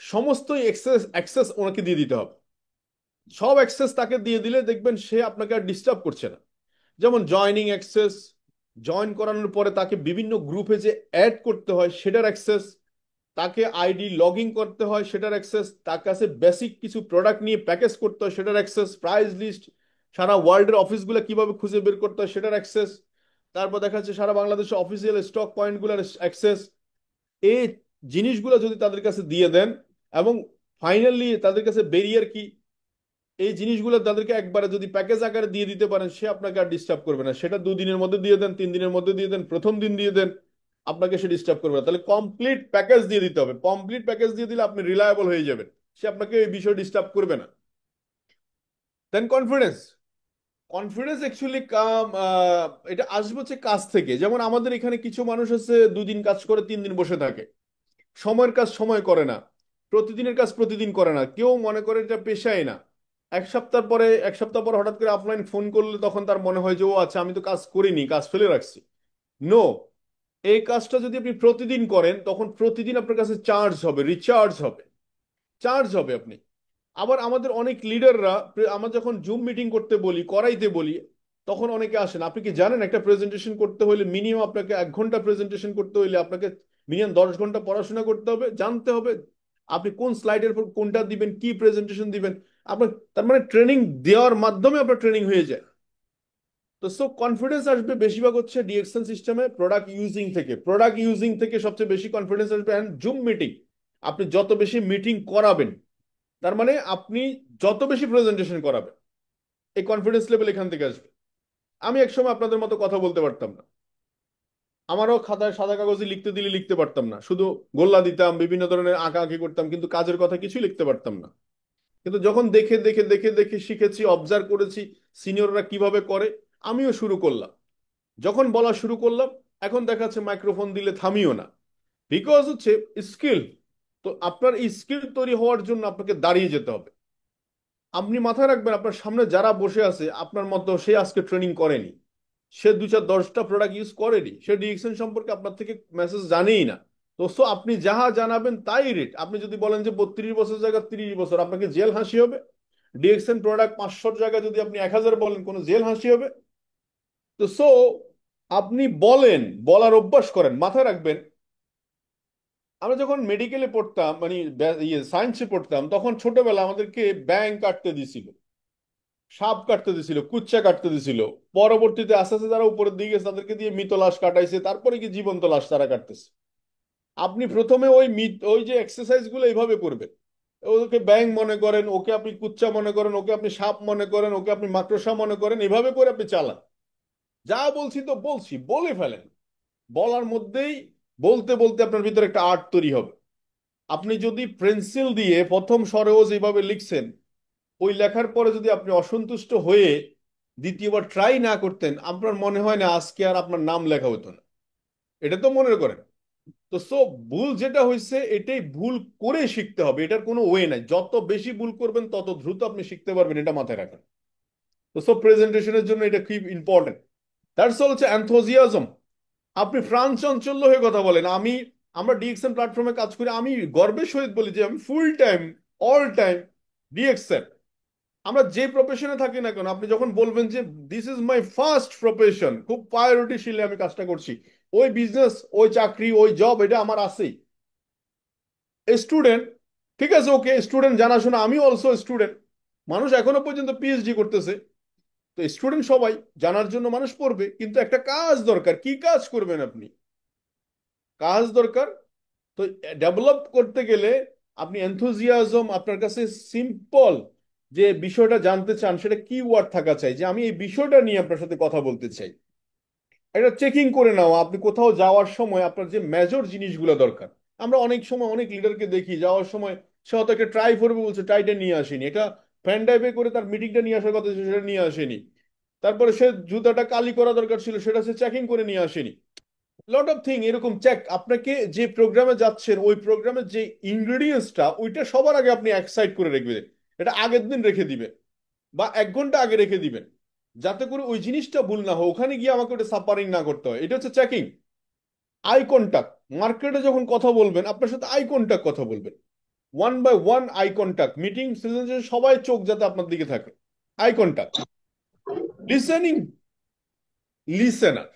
সমস্ত অ্যাক্সেস অ্যাক্সেস ওনাকে দিয়ে দিতে হবে। সব অ্যাক্সেস তাকে দিয়ে দিলে দেখবেন সে আপনাকে আর ডিস্টার্ব করছে না। যেমন জয়নিং অ্যাক্সেস, জয়েন করানোর পরে তাকে বিভিন্ন গ্রুপে যে অ্যাড করতে হয় সেটার অ্যাক্সেস, তাকে আইডি লগ ইন করতে হয় সেটার অ্যাক্সেস, তার কাছে বেসিক কিছু প্রোডাক্ট নিয়ে প্যাকেজ করতে হয় সেটার অ্যাক্সেস, প্রাইস লিস্ট, সারা ওয়ার্ল্ডের অফিসগুলো কিভাবে খুঁজে বের করতে হয় সেটার অ্যাক্সেস, তারপর দেখা যাচ্ছে সারা বাংলাদেশে অফিসিয়াল স্টক পয়েন্টগুলোর অ্যাক্সেস। এই জিনিসগুলো যদি তাদের কাছে দিয়ে দেন, এবং ফাইনালি তাদের কাছে ব্যারিয়ার কি, এই জিনিসগুলো তাদেরকে একবারে যদি প্যাকেজ আকারে দিয়ে দিতে পারেন, সে আপনাকে আর ডিস্টার্ব করবে না। সেটা 2 দিনের মধ্যে দিয়ে দেন, 3 দিনের মধ্যে দিয়ে দেন, প্রথম দিন দিয়ে দেন, আপনাকে সে ডিস্টার্ব করবে না। তাহলে কমপ্লিট প্যাকেজ দিয়ে দিতে হবে। কমপ্লিট প্যাকেজ দিয়ে দিলে আপনি রিলায়েবল হয়ে যাবেন, সে আপনাকে এই বিষয়ে ডিস্টার্ব করবে না। দেন কনফিডেন্স। কনফিডেন্স অ্যাকচুয়ালি কাম, এটা আসবে হচ্ছে কাজ থেকে। যেমন আমাদের এখানে কিছু মানুষ আছে 2 দিন কাজ করে 3 দিন বসে থাকে, সময়ের কাজ সময় করে না, প্রতিদিনের কাজ প্রতিদিন করে না, কেউ মনে করে এটা পেশাই না। 1 সপ্তাহ পরে হঠাৎ করে অফলাইন ফোন করলে তখন তার মনে হয় যে ও আচ্ছা আমি তো কাজ করিনি, কাজ ফেলে রাখছি। নো, এই কাজটা যদি আপনি প্রতিদিন করেন তখন প্রতিদিন আপনার কাছে চার্জ হবে, রিচার্জ হবে, চার্জ হবে আপনি। আবার আমাদের অনেক লিডাররা, আমরা যখন জুম মিটিং করতে বলি, করাইতে বলি, তখন অনেকে আসেন। আপনি কি জানেন একটা প্রেজেন্টেশন করতে হলে মিনিমাম আপনাকে 1 ঘন্টা প্রেজেন্টেশন করতে হলে আপনাকে মিনিমাম 10 ঘন্টা পড়াশোনা করতে হবে, জানতে হবে আপনি কোন স্লাইডের পর কোনটা দিবেন, কি প্রেজেন্টেশন দিবেন। আপনার তার মানে ট্রেনিং দেওয়ার মাধ্যমে আপনার ট্রেনিং হয়ে যায়। তো সো কনফিডেন্স আসবে বেশিরভাগ হচ্ছে ডিএক্সএল সিস্টেমে প্রোডাক্ট ইউজিং থেকে সবচেয়ে বেশি কনফিডেন্স আসবে। অ্যান্ড জুম মিটিং, আপনি যত বেশি মিটিং করাবেন, তার মানে আপনি যত বেশি প্রেজেন্টেশন করাবেন, এই কনফিডেন্স লেভেল এখান থেকে আসবে। আমি একসময় আপনাদের মতো কথা বলতে পারতাম না, আমারও খাতায় সাদা কাগজে লিখতে দিলে লিখতে পারতাম না, শুধু গোল্লা দিতাম, বিভিন্ন ধরনের আঁকা আঁকি করতাম, কিন্তু কাজের কথা কিছুই লিখতে পারতাম না। কিন্তু যখন দেখে দেখে দেখে দেখে শিখেছি, অবজার্ভ করেছি সিনিয়ররা কিভাবে করে, আমিও শুরু করলাম। যখন বলা শুরু করলাম, এখন দেখা যাচ্ছে মাইক্রোফোন দিলে থামিও না, বিকজ হচ্ছে স্কিল। তো আপনার এই স্কিল তৈরি হওয়ার জন্য আপনাকে দাঁড়িয়ে যেতে হবে। আপনি মাথায় রাখবেন, আপনার সামনে যারা বসে আছে আপনার মতো, সে আজকে ট্রেনিং করেনি, সে 2 4 10টা প্রোডাক্ট ইউজ করেনি, সে ডিএক্সএন সম্পর্কে আপনার থেকে মেসেজ জানেই না। তো সো আপনি যাহা জানাবেন তাই রেট। আপনি যদি বলেন যে 32 বছর জায়গা 30 বছর, আপনাকে জেল হাসি হবে। ডিএক্সএন প্রোডাক্ট 500 জায়গায় যদি আপনি 1000 বলেন, কোনো জেল হাসি হবে? তো সো আপনি বলেন, বলার অভ্যাস করেন। মাথায় রাখবেন, আমরা যখন মেডিকেলে পড়তাম, মানে সায়েন্সে পড়তাম, তখন ছোটবেলা আমাদেরকে ব্যাঙ কাটতে দিছিল, সাপ কাটতে দিছিল, কুচ্চা কাটতে দিছিল। পরবর্তীতে আস্তে আস্তে তারা উপরের দিকে গেছে, তাদেরকে দিয়ে মৃত লাশ কাটাইছে, তারপরে কি জীবন্ত লাশ তারা কাটতেছে। আপনি প্রথমে ওই যে এক্সারসাইজ গুলো এইভাবে করবেন। ওকে ব্যাঙ মনে করেন, ওকে আপনি কুচ্চা মনে করেন, ওকে আপনি সাপ মনে করেন, ওকে আপনি মাকড়সা মনে করেন, এইভাবে করে আপনি চালান। যা বলছি তো বলছি, বলে ফেলেন। বলার মধ্যেই বলতে বলতে আপনার ভিতরে একটা আর্ট তৈরি হবে। আপনি যদি পেন্সিল দিয়ে প্রথম সরেও যেভাবে লিখছেন, ওই লেখার পরে যদি আপনি অসন্তুষ্ট হয়ে দ্বিতীয়বার ট্রাই না করতেন, আপনার মনে হয় না আজকে আর আপনার নাম লেখা হতো না। এটা তো মনে করেন। তো সো ভুল যেটা হয়েছে, এটাই ভুল করে শিখতে হবে, এটার কোনো ওয়ে নাই। যত বেশি ভুল করবেন তত দ্রুত আপনি শিখতে পারবেন, এটা মাথায় রাখেন। তো সো প্রেজেন্টেশনের জন্য এটা খুব ইম্পর্টেন্ট। দ্যাটস অল হচ্ছে অ্যানথোজিয়াজম। আপনি ফ্রান্স চাঞ্চল্য হয়ে কথা বলেন। আমরা ডিএক্সএন প্ল্যাটফর্মে কাজ করি, আমি গর্বের সহিত বলি যে আমি full time, all time DXN. আমরা যে প্রফেশনে থাকি না কেন, আপনি যখন বলবেন যে this is my first profession, খুব প্রায়োরিটিশীলে আমি কাজটা করছি, ওই বিজনেস, ওই চাকরি, ওই জব, এটা আমার আছেই। স্টুডেন্ট, ঠিক আছে, ওকে স্টুডেন্ট জানাশোনা, আমি অলসো স্টুডেন্ট। মানুষ এখনো পর্যন্ত পিএইচডি করতেছে। তো স্টুডেন্ট সবাই, জানার জন্য মানুষ পড়বে, কিন্তু একটা কাজ দরকার। কি কাজ করবেন আপনি? কাজ দরকার। তো ডেভেলপ করতে গেলে আপনি এনথুজিয়াজম, আপনার কাছে সিম্পল যে বিষয়টা জানতে চান, সেটা কি ওয়ার্ড থাকা চাই, যে আমি এই বিষয়টা নিয়ে আপনার সাথে কথা বলতে চাই। এটা চেকিং করে নাও আপনি কোথাও যাওয়ার সময় আপনার যে মেজর জিনিসগুলো দরকার। আমরা অনেক সময় অনেক লিডারকে দেখি যাওয়ার সময় সে হয়তো একটা ট্রাই করবে, বলছে ট্রাইটা নিয়ে আসেনি, এটা ফ্যান ড্রাইভে করে তার মিটিংটা নিয়ে আসার কথা ছিল, সেটা নিয়ে আসেনি। তারপরে সে জুতাটা কালি করা দরকার ছিল, সেটা সে চেকিং করে নিয়ে আসেনি। লট অফ থিং এরকম চেক। আপনাকে যে প্রোগ্রামে যাচ্ছেন, ওই প্রোগ্রামের যে ইনগ্রেডিয়েন্টসটা, ওইটা সবার আগে আপনি এক সাইড করে রাখবেন। এটা আগের দিন রেখে দিবেন বা 1 ঘন্টা আগে রেখে দিবেন, যাতে করে ওই জিনিসটা ভুল না হয়, ওখানে গিয়ে আমাকে ওটা সাফারিং না করতে হয়। এটা হচ্ছে চেকিং। আই কন্টাক্ট, মার্কেটে যখন কথা বলবেন, আপনার সাথে আই কন্টাক্ট কথা বলবেন, 1 by 1 eye contact. Meeting season সবাই চোখ যাতে আপনার দিকে থাকে, আই কন্টাক্ট। লিসেনিং, লিসেনার,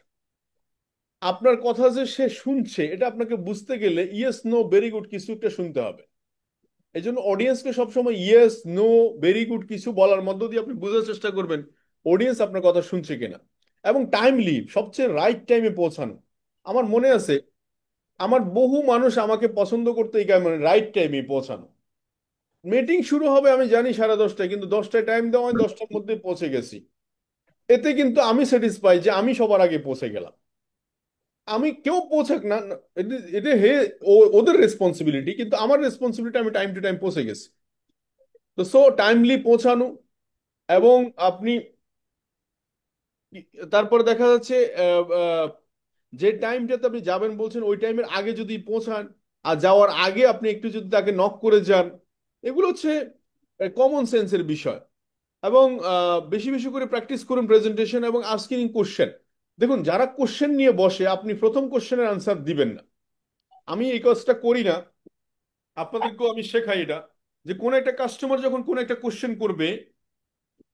আপনার কথা যে সে শুনছে, এটা আপনাকে বুঝতে গেলে ইয়েস নো ভেরি গুড কিছু একটা শুনতে হবে। এই জন্য অডিয়েন্সকে সবসময় ইয়েস নো ভেরি গুড কিছু বলার মধ্য দিয়ে আপনি বোঝার চেষ্টা করবেন অডিয়েন্স আপনার কথা শুনছে কিনা। এবং টাইমলি, সবচেয়ে রাইট টাইমে পৌঁছানো। আমার মনে আছে, আমার বহু মানুষ আমাকে পছন্দ করতে এই কারণে, রাইট টাইমে পৌঁছানো। মিটিং শুরু হবে আমি জানি 10:30টায়, কিন্তু 10টায় টাইম দেওয়া হয়, 10টার মধ্যে পৌঁছে গেছি। এতে কিন্তু আমি স্যাটিসফাই যে আমি সবার আগে পৌঁছে গেলাম। আমি কেউ পৌঁছাক না না, এটা এটা হে ওদের রেসপন্সিবিলিটি, কিন্তু আমার রেসপন্সিবিলিটি আমি টাইম টু টাইম পৌঁছে গেছি। তো সো টাইমলি পৌঁছানো। এবং আপনি তারপর দেখা যাচ্ছে যে টাইমটাতে আপনি যাবেন বলছেন, ওই টাইমের আগে যদি পৌঁছান, আর যাওয়ার আগে আপনি একটু যদি তাকে নক করে যান, এগুলো হচ্ছে কমন সেন্সের বিষয়। এবং বেশি বেশি করে প্র্যাকটিস করুন প্রেজেন্টেশন এবং আস্কিং কোশ্চেন। দেখুন, যারা কোশ্চেন নিয়ে বসে, আপনি প্রথম কোশ্চেনের আনসার দিবেন না। আমি এই কাজটা করি না, আপনাদেরকেও আমি শেখাই এটা। যে কোন একটা কাস্টমার যখন কোন একটা কোশ্চেন করবে,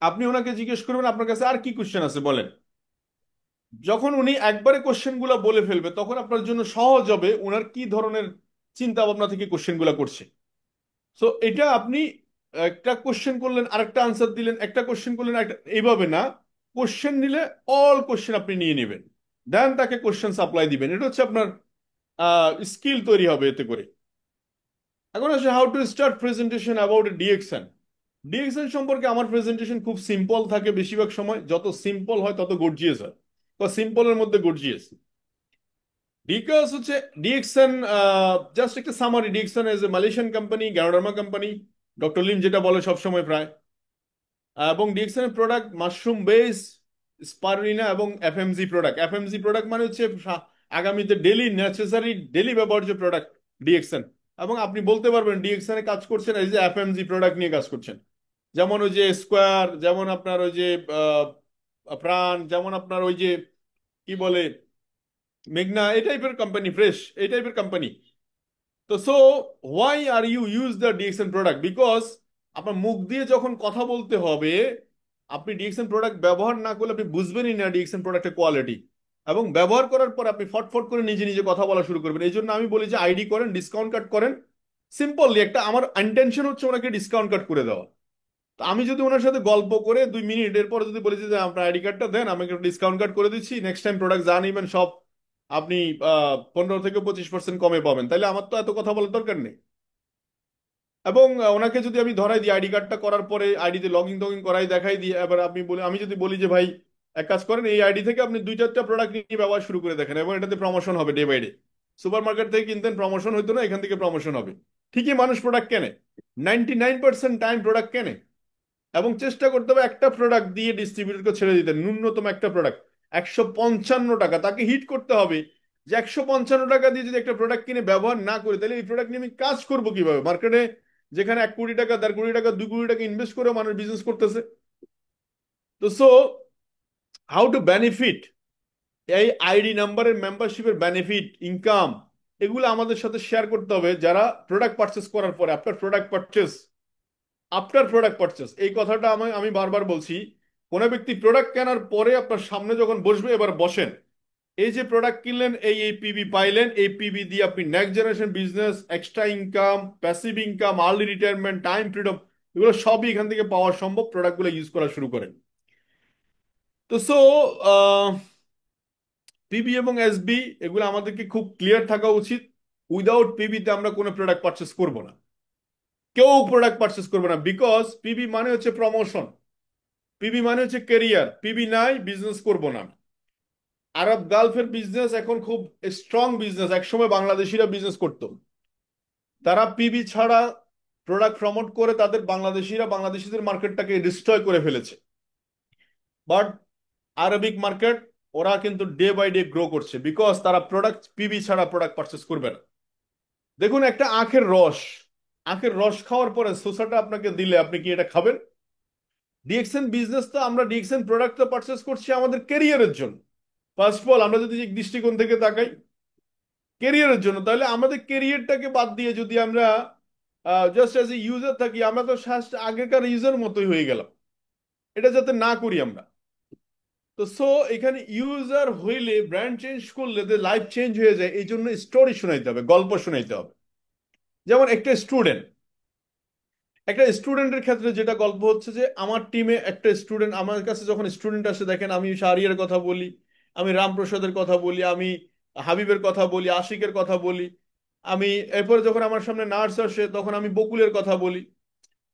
আপনি ওনাকে জিজ্ঞেস করবেন আপনার কাছে আর কি কোশ্চেন আছে বলেন। যখন উনি একবারে কোশ্চেন গুলা বলে ফেলবে, তখন আপনার জন্য সহজ হবে ওনার কি ধরনের চিন্তা ভাবনা থেকে কোশ্চেন গুলা করছে। সো এটা আপনি একটা কোশ্চেন করলেন, আরেকটা আনসার দিলেন, একটা কোশ্চেন করলেন, একটা, এইভাবে না। কোশ্চেন নিলে অল কোশ্চেন আপনি নিয়ে নেবেন, দেন তাকে কোশ্চেন সাপ্লাই দিবেন। এটা হচ্ছে আপনার স্কিল তৈরি হবে এতে করে। এখন আসে how to start presentation about DXN. DXN সম্পর্কে আমার প্রেজেন্টেশন খুব সিম্পল থাকে বেশিরভাগ সময়, যত সিম্পল হয় তত গর্জিয়াস হয়, তো সিম্পলের মধ্যে গর্জিয়াস। বিকজ হচ্ছে ডিএক্সএন জাস্ট একটা summary, DXN as a Malaysian company, ganoderma company, doctor Lim যেটা বলে সবসময় প্রায়। এবং ডিএক্সএন এর প্রোডাক্ট মাশরুম বেস, স্পারুলিনা এবং এফএমজি প্রোডাক্ট। এফএমজি প্রোডাক্ট মানে হচ্ছে আগামীতে ডেলি নেসেসারি ডেলি ব্যবহার্য প্রোডাক্ট ডিএক্সএন। এবং আপনি বলতে পারবেন ডিএক্সএন এ কাজ করছেন এই যে এফএমজি প্রোডাক্ট নিয়ে কাজ করছেন, যেমন ওই যে স্কোয়ার, যেমন আপনার ওই যে প্রাণ, যেমন আপনার ওই যে কি বলে মেঘনা, এই টাইপের কোম্পানি, ফ্রেশ, এই টাইপের কোম্পানি। তো so why are you use the DXN product? Because আপনার মুখ দিয়ে যখন কথা বলতে হবে, আপনি ডিএক্সএন প্রোডাক্ট ব্যবহার না করলে আপনি বুঝবেনই না ডিএক্সএন প্রোডাক্টের কোয়ালিটি। এবং ব্যবহার করার পর আপনি ফটফট করে নিজে নিজে কথা বলা শুরু করবেন। এই জন্য আমি বলি যে আইডি করেন, ডিসকাউন্ট কাট করেন। সিম্পলি একটা আমার ইন্টেনশন হচ্ছে ওনাকে ডিসকাউন্ট কাট করে দেওয়া। তো আমি যদি ওনার সাথে গল্প করে 2 মিনিট এর পরে যদি বলি যে আপনার আইডি কার্ডটা দেন, আমি একটা ডিসকাউন্ট কার্ড করে দিচ্ছি, নেক্সট টাইম প্রোডাক্ট যা নিবেন সব আপনি 15 থেকে 25% কমে পাবেন, তাহলে আমার তো এত কথা বলার দরকার নেই। এবং ওনাকে যদি আমি ধরাই দিই আইডি কার্ডটা করার পরে আইডিতে লগ ইন টগিন করাই দেখাই দিই, এবার আপনি বলে আমি যদি বলি যে ভাই এক কাজ করেন, এই আইডি থেকে আপনি 2-4টা প্রোডাক্ট নিয়ে ব্যবহার শুরু করে দেখেন এবং এটাতে প্রমোশন হবে day by day. Super market থেকে কিনতেন প্রমোশন হইতো না, এখান থেকে প্রমোশন হবে। ঠিকই মানুষ প্রোডাক্ট কেনে, 99% টাইম প্রোডাক্ট কেনে। এবং চেষ্টা করতে হবে একটা প্রোডাক্ট দিয়ে ডিস্ট্রিবিউটরকে ছেড়ে দিতে, ন্যূনতম একটা প্রোডাক্ট 155 টাকা তাকে হিট করতে হবে। যে 155 টাকা দিয়ে যদি একটা প্রোডাক্ট কিনে ব্যবহার না করি, তাহলে এই প্রোডাক্ট নিয়ে আমি কাজ করবো কিভাবে মার্কেটে, যেখানে 1 কোটি টাকা, 1.5 কোটি টাকা, 2 কোটি টাকা ইনভেস্ট করে মানুষ বিজনেস করতেছে। তো সো হাউ টু বেনিফিট, এই আইডি নাম্বারের মেম্বারশিপের বেনিফিট, ইনকাম, এগুলো আমাদের সাথে শেয়ার করতে হবে যারা প্রোডাক্ট পারচেস করার পরে। আফটার প্রোডাক্ট পারচেস এই কথাটা আমি আমি বারবার বলছি। কোনো ব্যক্তি প্রোডাক্ট কেনার পরে আপনার সামনে যখন বসবে, এবার বসেন, এই যে প্রোডাক্ট কিনলেন, এই পিবি পাইলেন, এই পিবি দিয়ে আপনি next generation business, extra income, passive income, early retirement, time freedom, এগুলো সবই এখান থেকে পাওয়া সম্ভব প্রোডাক্টগুলো ইউজ করা শুরু করেন। তো সো পিবি এবং এসবি এগুলো আমাদেরকে খুব ক্লিয়ার থাকা উচিত। উইদাউট পিবিতে আমরা কোনো প্রোডাক্ট পারচেস করব না, কেউ প্রোডাক্ট পারচেস করবে না। বিকজ পিবি মানে হচ্ছে প্রমোশন, পিবি মানে হচ্ছে কেরিয়ার, পিবি নাই বিজনেস করব না। আরব গালফের বিজনেস এখন খুব স্ট্রং বিজনেস, একসময় বাংলাদেশিরা বিজনেস করতো, তারা পিবি ছাড়া প্রোডাক্ট প্রমোট করে তাদের বাংলাদেশিদের মার্কেটটাকে ডিস্ট্রয় করে ফেলেছে। বাট আরবিক মার্কেট, ওরা কিন্তু ডে বাই ডে গ্রো করছে, বিকজ তারা প্রোডাক্ট পিবি ছাড়া প্রোডাক্ট পারচেস করবে না। দেখুন একটা আখের রস খাওয়ার পরে সোসাটা আপনাকে দিলে আপনি কি এটা খাবেন? ডিএক্সএন বিজনেস তো, আমরা ডিএক্সএন প্রোডাক্ট তো পারচেস করছি আমাদের ক্যারিয়ারের জন্য। ফার্স্ট অফ অল আমরা যদি এই দৃষ্টিকোণ থেকে তাকাই কেরিয়ারের জন্য, তাহলে আমাদের কেরিয়ারটাকে বাদ দিয়ে যদি আমরা জাস্ট অ্যাজ এ ইউজার থাকি, আমরা তো আগেকার ইউজার মতোই হয়ে গেলাম। এটা যাতে না করি আমরা। তো সো এখানে ইউজার হইলে, ব্র্যান্ড চেঞ্জ করলে লাইফ চেঞ্জ হয়ে যায়, এই জন্য স্টোরি শোনাইতে হবে, গল্প শোনাইতে হবে। যেমন একটা স্টুডেন্টের ক্ষেত্রে যেটা গল্প হচ্ছে যে আমার টিমে একটা স্টুডেন্ট, আমার কাছে যখন স্টুডেন্ট আসে, দেখেন আমি শাহরিয়ার কথা বলি, আমি রামপ্রসাদের কথা বলি, আমি হাবিবের কথা বলি, আশিকের কথা বলি, আমি এরপরে যখন আমার সামনে নার্স আসে তখন আমি বকুলের কথা বলি,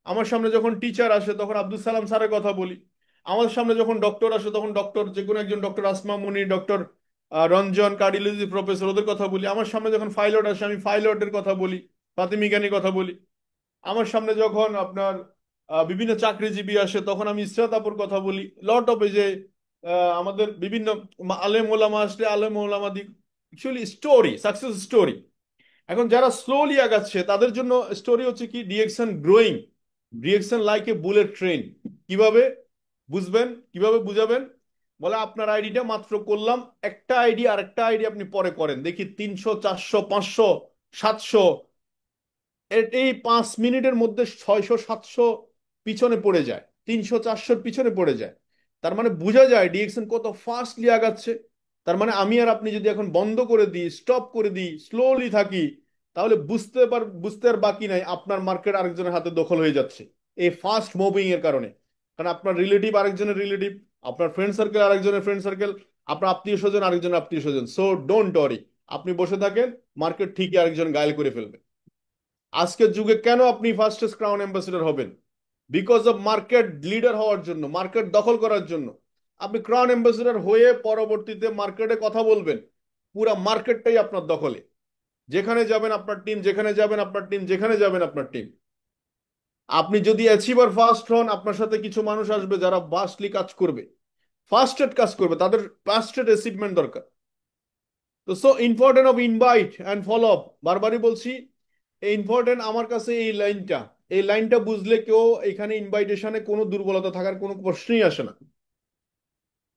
আমার সামনে যখন টিচার আসে তখন আব্দুল সালাম স্যারের কথা বলি, আমার সামনে যখন ডক্টর আসে তখন ডক্টর যে কোনো একজন, ডক্টর আসমা মুনি, ডক্টর রঞ্জন, কার্ডিওলজি প্রফেসর, ওদের কথা বলি। আমার সামনে যখন পাইলট আসে আমি পাইলটের কথা বলি, ফাতিমি জ্ঞানীর কথা বলি। আমার সামনে যখন আপনার বিভিন্ন চাকরিজীবী আসে তখন আমি ইসরাত আপুর কথা বলি। লট অফ এই যে আমাদের বিভিন্ন আলেম ওলামা আসলে আলেম ওলামা দিক, অ্যাকচুয়ালি স্টোরি, সাকসেস স্টোরি। এখন যারা স্লোলি আগাচ্ছে তাদের জন্য স্টোরি হচ্ছে কি, DXN growing, DXN like a bullet train. কিভাবে বুঝবেন, কিভাবে বুঝাবেন? বলে আপনার আইডিটা মাত্র করলাম, একটা আইডি আর একটা আইডি আপনি পরে করেন, দেখি 300, 400, 500, 700, এই 5 মিনিটের মধ্যে 600, 700 পিছনে পড়ে যায়, 300, 400 পিছনে পড়ে যায়। তার মানে বোঝা যায় ডিএক্সএন কত ফাস্টলি আগাচ্ছে। তার মানে আমি আর আপনি যদি এখন বন্ধ করে দিই, স্টপ করে দিই, স্লোলি থাকি, তাহলে বুঝতে আর বাকি নাই আপনার মার্কেট আরেকজনের হাতে দখল হয়ে যাচ্ছে এই ফাস্ট মুভিং এর কারণে। কারণ আপনার রিলেটিভ আরেকজনের রিলেটিভ, আপনার ফ্রেন্ড সার্কেল আরেকজনের ফ্রেন্ড সার্কেল, আপনার আত্মীয় স্বজন আরেকজনের আত্মীয় স্বজন। সো ডোন্ট ওয়ারি, আপনি বসে থাকেন, মার্কেট ঠিকই আরেকজন গায়েল করে ফেলবে। আজকের যুগে কেন আপনি ফাস্টেস্ট ক্রাউন অ্যাম্বাসেডর হবেন? বিকজ অফ মার্কেট লিডার হওয়ার জন্য, মার্কেট দখল করার জন্য। আপনি ক্রাউন অ্যাম্বাসেডর হয়ে পরবর্তীতে মার্কেটে কথা বলবেন, পুরা মার্কেটটাই আপনার দখলে। যেখানে যাবেন আপনার টিম, যেখানে যাবেন আপনার টিম, যেখানে যাবেন আপনার টিম। আপনি যদি অ্যাচিভার ফার্স্ট হন, আপনার সাথে কিছু মানুষ আসবে যারা ফাস্টলি কাজ করবে, ফাস্টেড কাজ করবে, তাদের ফাস্টেড অ্যাচিভমেন্ট দরকার। তো so important of invite and follow up, বারবারই বলছি এই ইম্পর্টেন্ট আমার কাছে এই লাইনটা বুঝলে কেউ এখানে ইনভাইটেশনে কোনো দুর্বলতা থাকার কোনো প্রশ্নই আসে না।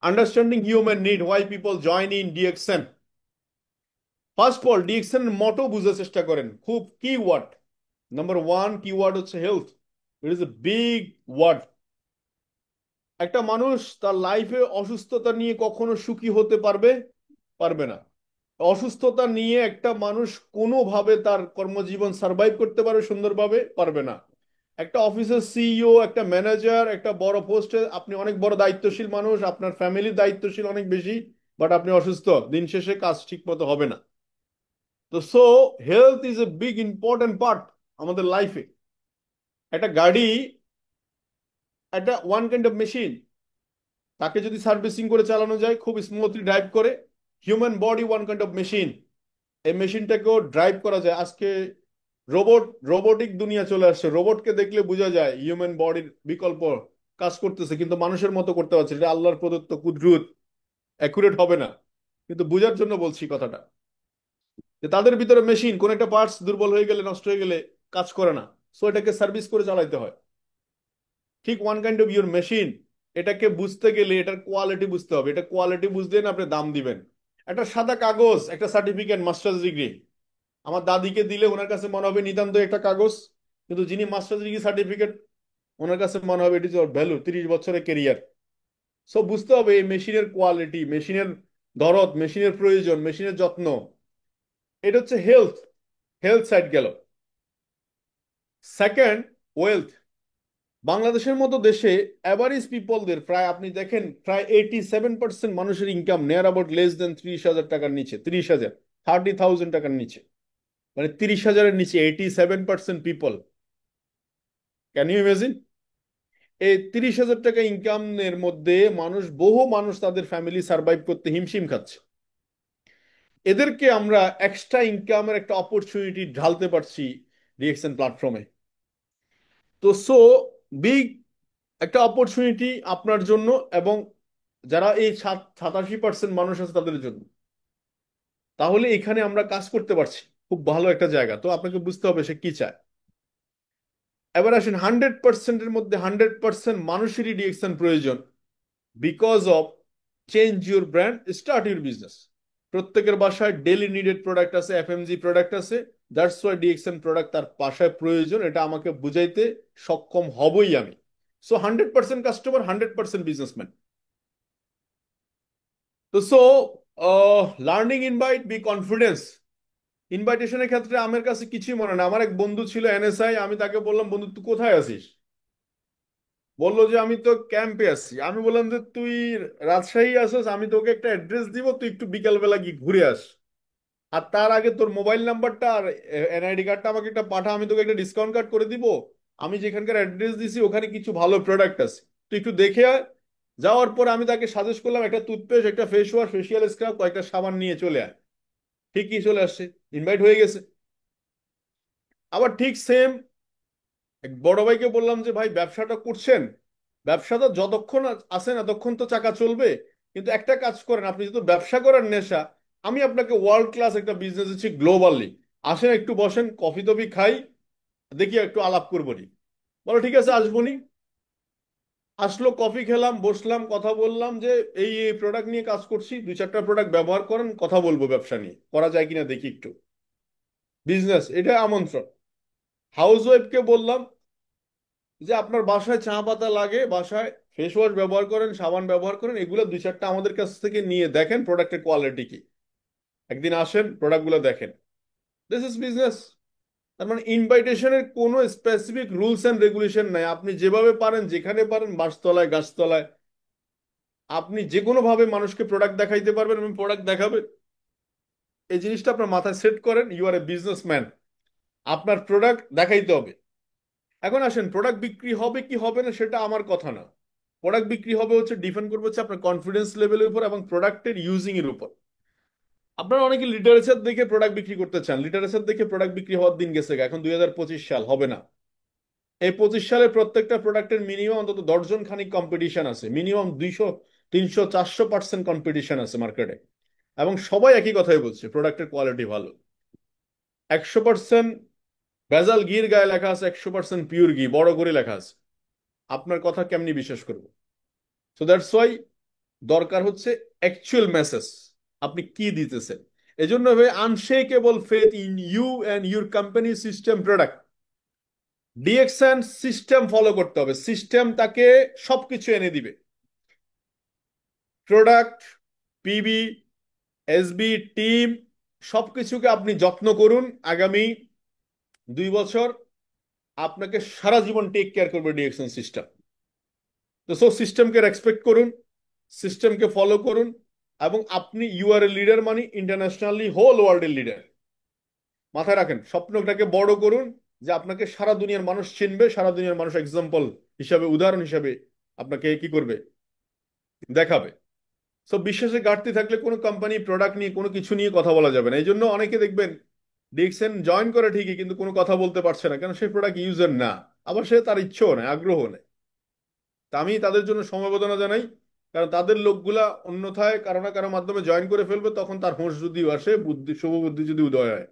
Understanding human need, why people join in DXN. First of all DXN এর মটো বুঝার চেষ্টা করেন, খুব key word. Number one key word হচ্ছে health. It is a big word. একটা মানুষ তার লাইফে অসুস্থতা নিয়ে কখনো সুখী হতে পারবে পারবে না। অসুস্থতা নিয়ে একটা মানুষ কোনোভাবে তার কর্মজীবন সার্ভাইভ করতে পারবে সুন্দরভাবে পারবে না। একটা অফিসের সিইও, একটা ম্যানেজার, একটা বড় পোস্টে আপনি অনেক বড় দায়িত্বশীল মানুষ, আপনার ফ্যামিলির দায়িত্বশীল অনেক বেশি, বাট আপনি অসুস্থ, দিন শেষে কাজ ঠিক মতো হবে না। তো so health is a big important part আমাদের লাইফে। একটা গাড়ি একটা ওয়ান কাইন্ড অফ মেশিন, তাকে যদি সার্ভিসিং করে চালানো যায় খুব স্মুথলি ড্রাইভ করে। Human body one kind of machine, এই মেশিনটাকেও ড্রাইভ করা যায়। আজকে রোবোটিক দুনিয়া চলে আসছে, রোবটকে দেখলে বোঝা যায় হিউম্যান বডির বিকল্প কাজ করতেছে, কিন্তু মানুষের মতো করতে পারছে। এটা আল্লাহর প্রদত্ত কুদরত, অ্যাকুরেট হবে না, কিন্তু বোঝার জন্য বলছি কথাটা, যে তাদের ভিতরে মেশিন কোন একটা পার্টস দুর্বল হয়ে গেলে, নষ্ট হয়ে গেলে কাজ করে না, সো এটাকে সার্ভিস করে চালাইতে হয়। ঠিক one kind of your machine. এটাকে বুঝতে গেলে এটার কোয়ালিটি বুঝতে হবে, এটা কোয়ালিটি বুঝতে না আপনি দাম দিবেন। একটা সাদা কাগজ, একটা সার্টিফিকেট, মাস্টার্স ডিগ্রি আমার দাদিকে দিলে ওনার কাছে মনে হবে নিতান্ত একটা কাগজ, কিন্তু যিনি মাস্টার্স ডিগ্রি সার্টিফিকেট, ওনার কাছে মনে হবে এটি ভ্যালু 30 বছরের কেরিয়ার। সো বুঝতে হবে এই মেশিনের কোয়ালিটি, মেশিনের দরদ, মেশিনের প্রয়োজন, মেশিনের যত্ন। এটা হচ্ছে হেলথ, হেলথ সাইড গেল। Second, wealth. বাংলাদেশের মতো দেশে অ্যাভারেজ পিপলদের প্রায় আপনি দেখেন প্রায় 87% মানুষের ইনকাম নেয়ার অ্যাবাউট লেস দেন 30,000 টাকার নিচে, 30,000, 30,000 টাকার নিচে। মানে 30,000-এর নিচে 87% পিপল। Can you imagine? এই 30,000 টাকা ইনকামের মধ্যে বহু মানুষ তাদের ফ্যামিলি সার্ভাইভ করতে হিমশিম খাচ্ছে। এদেরকে আমরা এক্সট্রা ইনকামের একটা অপরচুনিটি ঢালতে পারছি ডিএক্সএন প্ল্যাটফর্মে। তো সো বিগ একটা অপরচুনিটি আপনার জন্য, এবং যারা এই 87% মানুষ আছে তাদের জন্য। তাহলে এখানে আমরা কাজ করতে পারছি, খুব ভালো একটা জায়গা। তো আপনাকে বুঝতে হবে সে কি চায়। এবার আসেন 100%-এর মধ্যে 100% মানুষেরই ডিএক্সএন প্রয়োজন। Because of change your brand, start your business. প্রত্যেকের বাসায় ডেলি নিডেড প্রোডাক্ট আছে, এফএমজি প্রোডাক্ট আছে। দ্যাটস ওয়াই ডিএক্সএন প্রোডাক্ট তার বাসায় প্রয়োজন, এটা আমাকে বুঝাইতে সক্ষম হবই আমি। So 100% customer, 100% businessman. তো so learning invite, be confidence. ইনভাইটেশনের ক্ষেত্রে আমার কাছে কিছুই মনে না। আমার এক বন্ধু ছিল এনএসআই, আমি তাকে বললাম বন্ধু তুই কোথায় আছিস? বললো যে আমি তো ক্যাম্পে আছি। আমি বললাম যে তুই রাজশাহী আসিস, আমি তোকে একটা অ্যাড্রেস দিব, তুই একটু বিকাল বেলা গিয়ে ঘুরে আস। আর তার আগে তোর মোবাইল নাম্বারটা আর এনআইডি কার্ডটা আমাকে একটা পাঠা, আমি তোকে একটা ডিসকাউন্ট কার্ড করে দিব। আমি যেখানকার অ্যাড্রেস দিছি ওখানে কিছু ভালো প্রোডাক্ট আছে, তুই একটু দেখে আয়। যাওয়ার পর আমি তাকে সাজেস্ট করলাম একটা টুথপেস্ট, একটা ফেস ওয়াশ, ফেসিয়াল স্ক্রাব, কয়েকটা সাবান নিয়ে চলে আয়। ঠিকই চলে আসছে, ইনভাইট হয়ে গেছে। আবার ঠিক সেম এক বড় ভাইকে বললাম যে ভাই ব্যবসাটা করছেন, ব্যবসাটা যতক্ষণ আছে না ততক্ষণ তো চাকা চলবে, কিন্তু একটা কাজ করেন, আপনি যেহেতু ব্যবসা করার নেশা, আমি আপনাকে ওয়ার্ল্ড ক্লাস একটা বিজনেস দিচ্ছি গ্লোবালি, আসেন একটু বসেন, কফি টফি খাই, দেখি একটু আলাপ করবো নি। বলো ঠিক আছে আসবো নি। আসলো, কফি খেলাম, বসলাম, কথা বললাম যে এই এই প্রোডাক্ট নিয়ে কাজ করছি, 2-4টা প্রোডাক্ট ব্যবহার করেন, কথা বলবো ব্যবসা নিয়ে, করা যায় কিনা দেখি একটু। বিজনেস, এটা আমন্ত্রণ। হাউস ওয়াইফকে বললাম যে আপনার বাসায় চা পাতা লাগে, বাসায় ফেস ওয়াশ ব্যবহার করেন, সাবান ব্যবহার করেন, এগুলো 2-4টা আমাদের কাছ থেকে নিয়ে দেখেন প্রোডাক্টের কোয়ালিটি কি। একদিন আসেন, প্রোডাক্টগুলো দেখেন। This is business. তার মানে ইনভাইটেশনের কোনো স্পেসিফিক রুলস এন্ড রেগুলেশন নাই, আপনি যেভাবে পারেন, যেখানে পারেন, বাসতলায়, গাছতলায়, আপনি যে কোনো ভাবে মানুষকে প্রোডাক্ট দেখাইতে পারবেন এবং প্রোডাক্ট দেখাবেন। এই জিনিসটা আপনার মাথায় সেট করেন, ইউ আর এ বিজনেসম্যান। আপনার প্রোডাক্ট দেখাইতে হবে। এখন আসেন, প্রোডাক্ট বিক্রি হবে কি হবে না সেটা আমার কথা না। প্রোডাক্ট বিক্রি হবে হচ্ছে ডিপেন্ড করবে হচ্ছে আপনার কনফিডেন্স লেভেলের উপর এবং প্রোডাক্টের ইউজিং এর উপর। আপনারা অনেকে লিটারেচার দেখে প্রোডাক্ট বিক্রি করতে চান, লিটারেচার দেখে প্রোডাক্ট বিক্রি হওয়ার দিন গেছে গা। এখন 2025 সাল, হবে না। এই 25 সালে প্রত্যেকটা প্রোডাক্টের মিনিমাম অন্তত 10 জন খানিক কম্পিটিশন আছে, মিনিমাম 200 300 400% কম্পিটিশন আছে মার্কেটে। এবং সবাই একই কথাই বলছে, প্রোডাক্টের কোয়ালিটি ভালো। 100% ভেজাল ঘির গায়ে লেখা আছে, 100% পিওর ঘি বড় করে লেখা আছে। আপনার কথা কেমনি বিশ্বাস করবো? সো দ্যাটস ওয়াই দরকার হচ্ছে অ্যাকচুয়াল মেসেজ, আপনি কি দিতেছেন। এজন্য ভাই, unshakable faith in you and your company system product. DXN system follow করতে হবে, সিস্টেম তাকে সবকিছু এনে দিবে। প্রোডাক্ট, পিবি, এসবি, টিম, সবকিছুকে আপনি যত্ন করুন। আগামী 2 বছর আপনাকে সারা জীবন টেক কেয়ার করবে ডিএক্সএন সিস্টেম। তো সো সিস্টেমকে রেসপেক্ট করুন, সিস্টেমকে ফলো করুন, এবং আপনি ইউ আর এ লিডার, মানে ইন্টারন্যাশনালি হোল ওয়ার্ল্ডের লিডার। মাথায় রাখেন, স্বপ্নটাকে বড় করুন, যে আপনাকে সারা দুনিয়ার মানুষ চিনবে, সারা দুনিয়ার মানুষ এক্সাম্পল হিসাবে, উদাহরণ হিসাবে আপনাকে কি করবে, দেখাবে। সো বিশ্বাসের ঘাটতি থাকলে কোনো কোম্পানি প্রোডাক্ট নিয়ে কোনো কিছু নিয়ে কথা বলা যাবে না। এই জন্য অনেকে দেখবেন ডিএক্সএন জয়েন করে ঠিকই, কিন্তু কোনো কথা বলতে পারছে না, কারণ সেই প্রোডাক্ট ইউজার না। আবার সে তার ইচ্ছেও নেই, আগ্রহ নেই। তা আমি তাদের জন্য সমবেদনা জানাই, কারণ তাদের লোকগুলা অন্যথায় কারো না কারো মাধ্যমে জয়েন করে ফেলবে, তখন তার হোশ যদি আসে, বুদ্ধি, শুভ বুদ্ধি যদি উদয় হয়।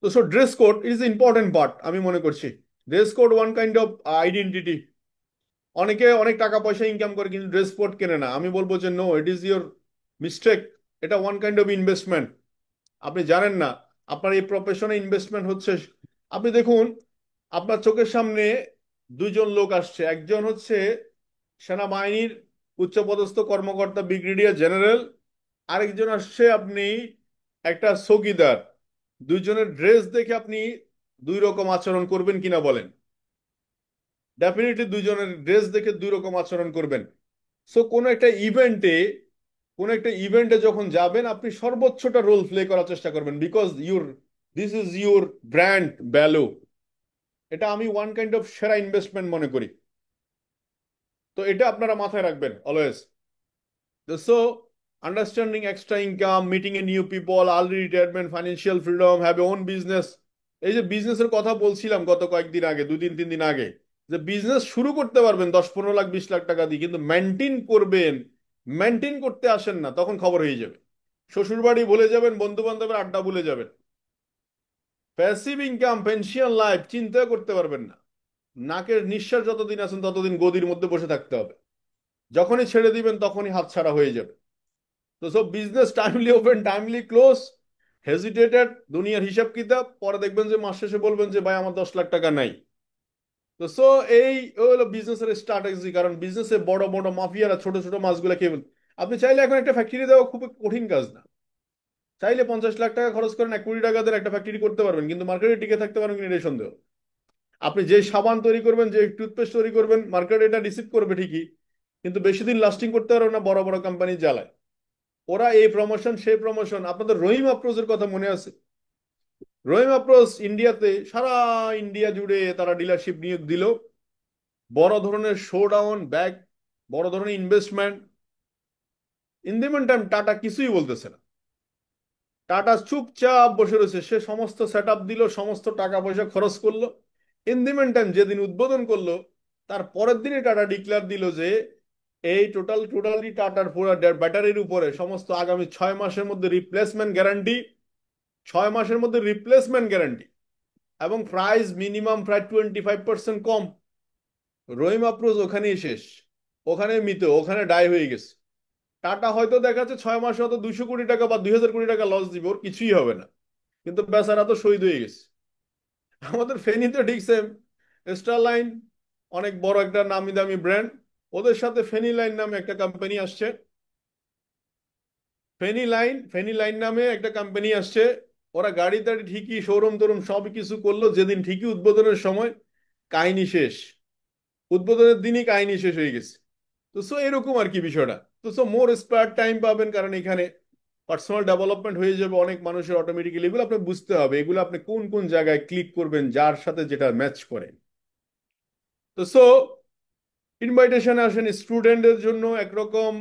তো so dress code is important part আমি মনে করছি। Dress code one kind of identity. অনেকে অনেক টাকা পয়সা ইনকাম করে কিন্তু ড্রেস কোড কেনে না। আমি বলবো যে no, it is your mistake. এটা ওয়ান কাইন্ড অফ ইনভেস্টমেন্ট। আপনি জানেন না আপনার এই প্রফেশনে ইনভেস্টমেন্ট হচ্ছে। আপনি দেখুন, আপনার চোখের সামনে 2 জন লোক আসছে। একজন হচ্ছে সেনাবাহিনীর উচ্চপদস্থ কর্মকর্তা, ব্রিগেডিয়ার জেনারেল। আরেকজন আসছে আপনি একটা চৌকিদার। 2 জনের ড্রেস দেখে আপনি 2 রকম আচরণ করবেন কিনা বলেন? ডেফিনেটলি 2 জনের ড্রেস দেখে 2 রকম আচরণ করবেন। সো কোনো একটা ইভেন্টে যখন যাবেন, আপনি সর্বোচ্চটা রোল প্লে করার চেষ্টা করবেন, because this is your brand value. এটা আমি ওয়ান কাইন্ড অফ সেরা ইনভেস্টমেন্ট মনে করি। তো এটা আপনারা মাথায় রাখবেন always. So, understanding extra income, meeting a new people, early retirement, financial freedom, have your own business. এই যে বিজনেসের কথা বলছিলাম গত কয়েকদিন আগে, 2 দিন 3 দিন আগে, যে বিজনেস শুরু করতে পারবেন 10 15 লাখ 20 লাখ টাকা দিয়ে, কিন্তু মেনটেন করবেন। মেনটেন করতে আসেন না, তখন খবর হয়ে যাবে। শ্বশুর বাড়ি ভুলে যাবেন, বন্ধু বান্ধবের আড্ডা ভুলে যাবেন। প্যাসিভ ইনকাম, পেনশন লাইফ চিন্তা করতে পারবেন না। নাকের নিঃশ্বাস যতদিন আছেন ততদিন গদির মধ্যে বসে থাকতে হবে। যখনই ছেড়ে দিবেন তখনই হাতছাড়া হয়ে যাবে। তো সব business timely open, timely close, hesitated, দুনিয়ার হিসাব কিতাব, পরে দেখবেন যে মাস শেষে বলবেন যে ভাই আমার 10 লাখ টাকা নাই। তো সো এই হলো বিজনেসের স্ট্র্যাটেজি। কারণ বিজনেসে বড় বড় মাফিয়ারা ছোট ছোট মাছগুলো খেয়ে ফেলে। আপনি চাইলে এখন একটা ফ্যাক্টরি দেওয়া খুব কঠিন কাজ না। চাইলে 50 লাখ টাকা খরচ করেন 1 কোটি টাকা দিয়ে একটা ফ্যাক্টরি করতে পারবেন, কিন্তু মার্কেটে টিকে থাকতে পারবেন কিনা এটা সন্দেহ। আপনি যে সাবান তৈরি করবেন, যে টুথপেস্ট তৈরি করবেন, মার্কেটে এটা রিসিভ করবে ঠিকই, কিন্তু বেশি দিন লাস্টিং করতে পারবে না বড় বড় কোম্পানি জ্বালায়। ওরা এই প্রমোশন সেই প্রমোশন। আপনাদের রহিম আফরোজের কথা মনে আছে? রহিম আফরোজ ইন্ডিয়াতে, সারা ইন্ডিয়া জুড়ে তারা ডিলারশিপ নিয়োগ দিল, বড় ধরনের শোডাউন ব্যাগ, বড় ধরনের investment. In the meantime Tata কিছুই বলতেছে না। টাটা চুপচাপ বসে রয়েছে। সে সমস্ত সেট আপ দিল, সমস্ত টাকা পয়সা খরচ করলো। ইন দি মিন টাইম যেদিন উদ্বোধন করলো, তার পরের দিনই টাটা ডিক্লেয়ার দিল যে এই টোটালি টাটার পুরো ব্যাটারির উপরে সমস্ত আগামী 6 মাসের মধ্যে রিপ্লেসমেন্ট গ্যারান্টি। 6 মাসের মধ্যে রিপ্লেসমেন্ট গ্যারান্টি, এবং প্রাইস মিনিমাম প্রায় 25% কম। রহিম আফরোজ ওখানেই শেষ, ওখানে মৃত, ওখানে ডাই হয়ে গেছে। টাটা হয়তো দেখা যাচ্ছে 6 মাসে হয়তো 200 কোটি টাকা বা 2000 কোটি টাকা লস দিব, ওর কিছুই হবে না, কিন্তু বেচারা তো শহীদ হয়ে গেছে। আমাদের ফেনীতে ঠিক সেম। স্টারলাইন অনেক বড় একটা নামি দামি ব্র্যান্ড, ওদের সাথে ফেনী লাইন নামে একটা কোম্পানি আসছে। ফেনী লাইন নামে একটা কোম্পানি আসছে। ওরা গাড়ি টাড়ি ঠিকই শোরুম টোরুম সব কিছু করলো, যেদিন ঠিকই উদ্বোধনের সময় কাহিনী শেষ। উদ্বোধনের দিনই কাহিনী শেষ হয়ে গেছে। তো সো এরকম আর কি বিষয়টা। তো সো মোর স্পেয়ার টাইম পাবেন, কারণ এখানে পার্সোনাল ডেভেলপমেন্ট হয়ে যাবে অনেক মানুষের অটোমেটিক্যালি। এগুলো আপনি বুঝতে হবে, এগুলো আপনি কোন কোন জায়গায় ক্লিক করবেন যার সাথে যেটা ম্যাচ করে। তো সো ইনভাইটেশনে আসেন স্টুডেন্টদের জন্য একরকম,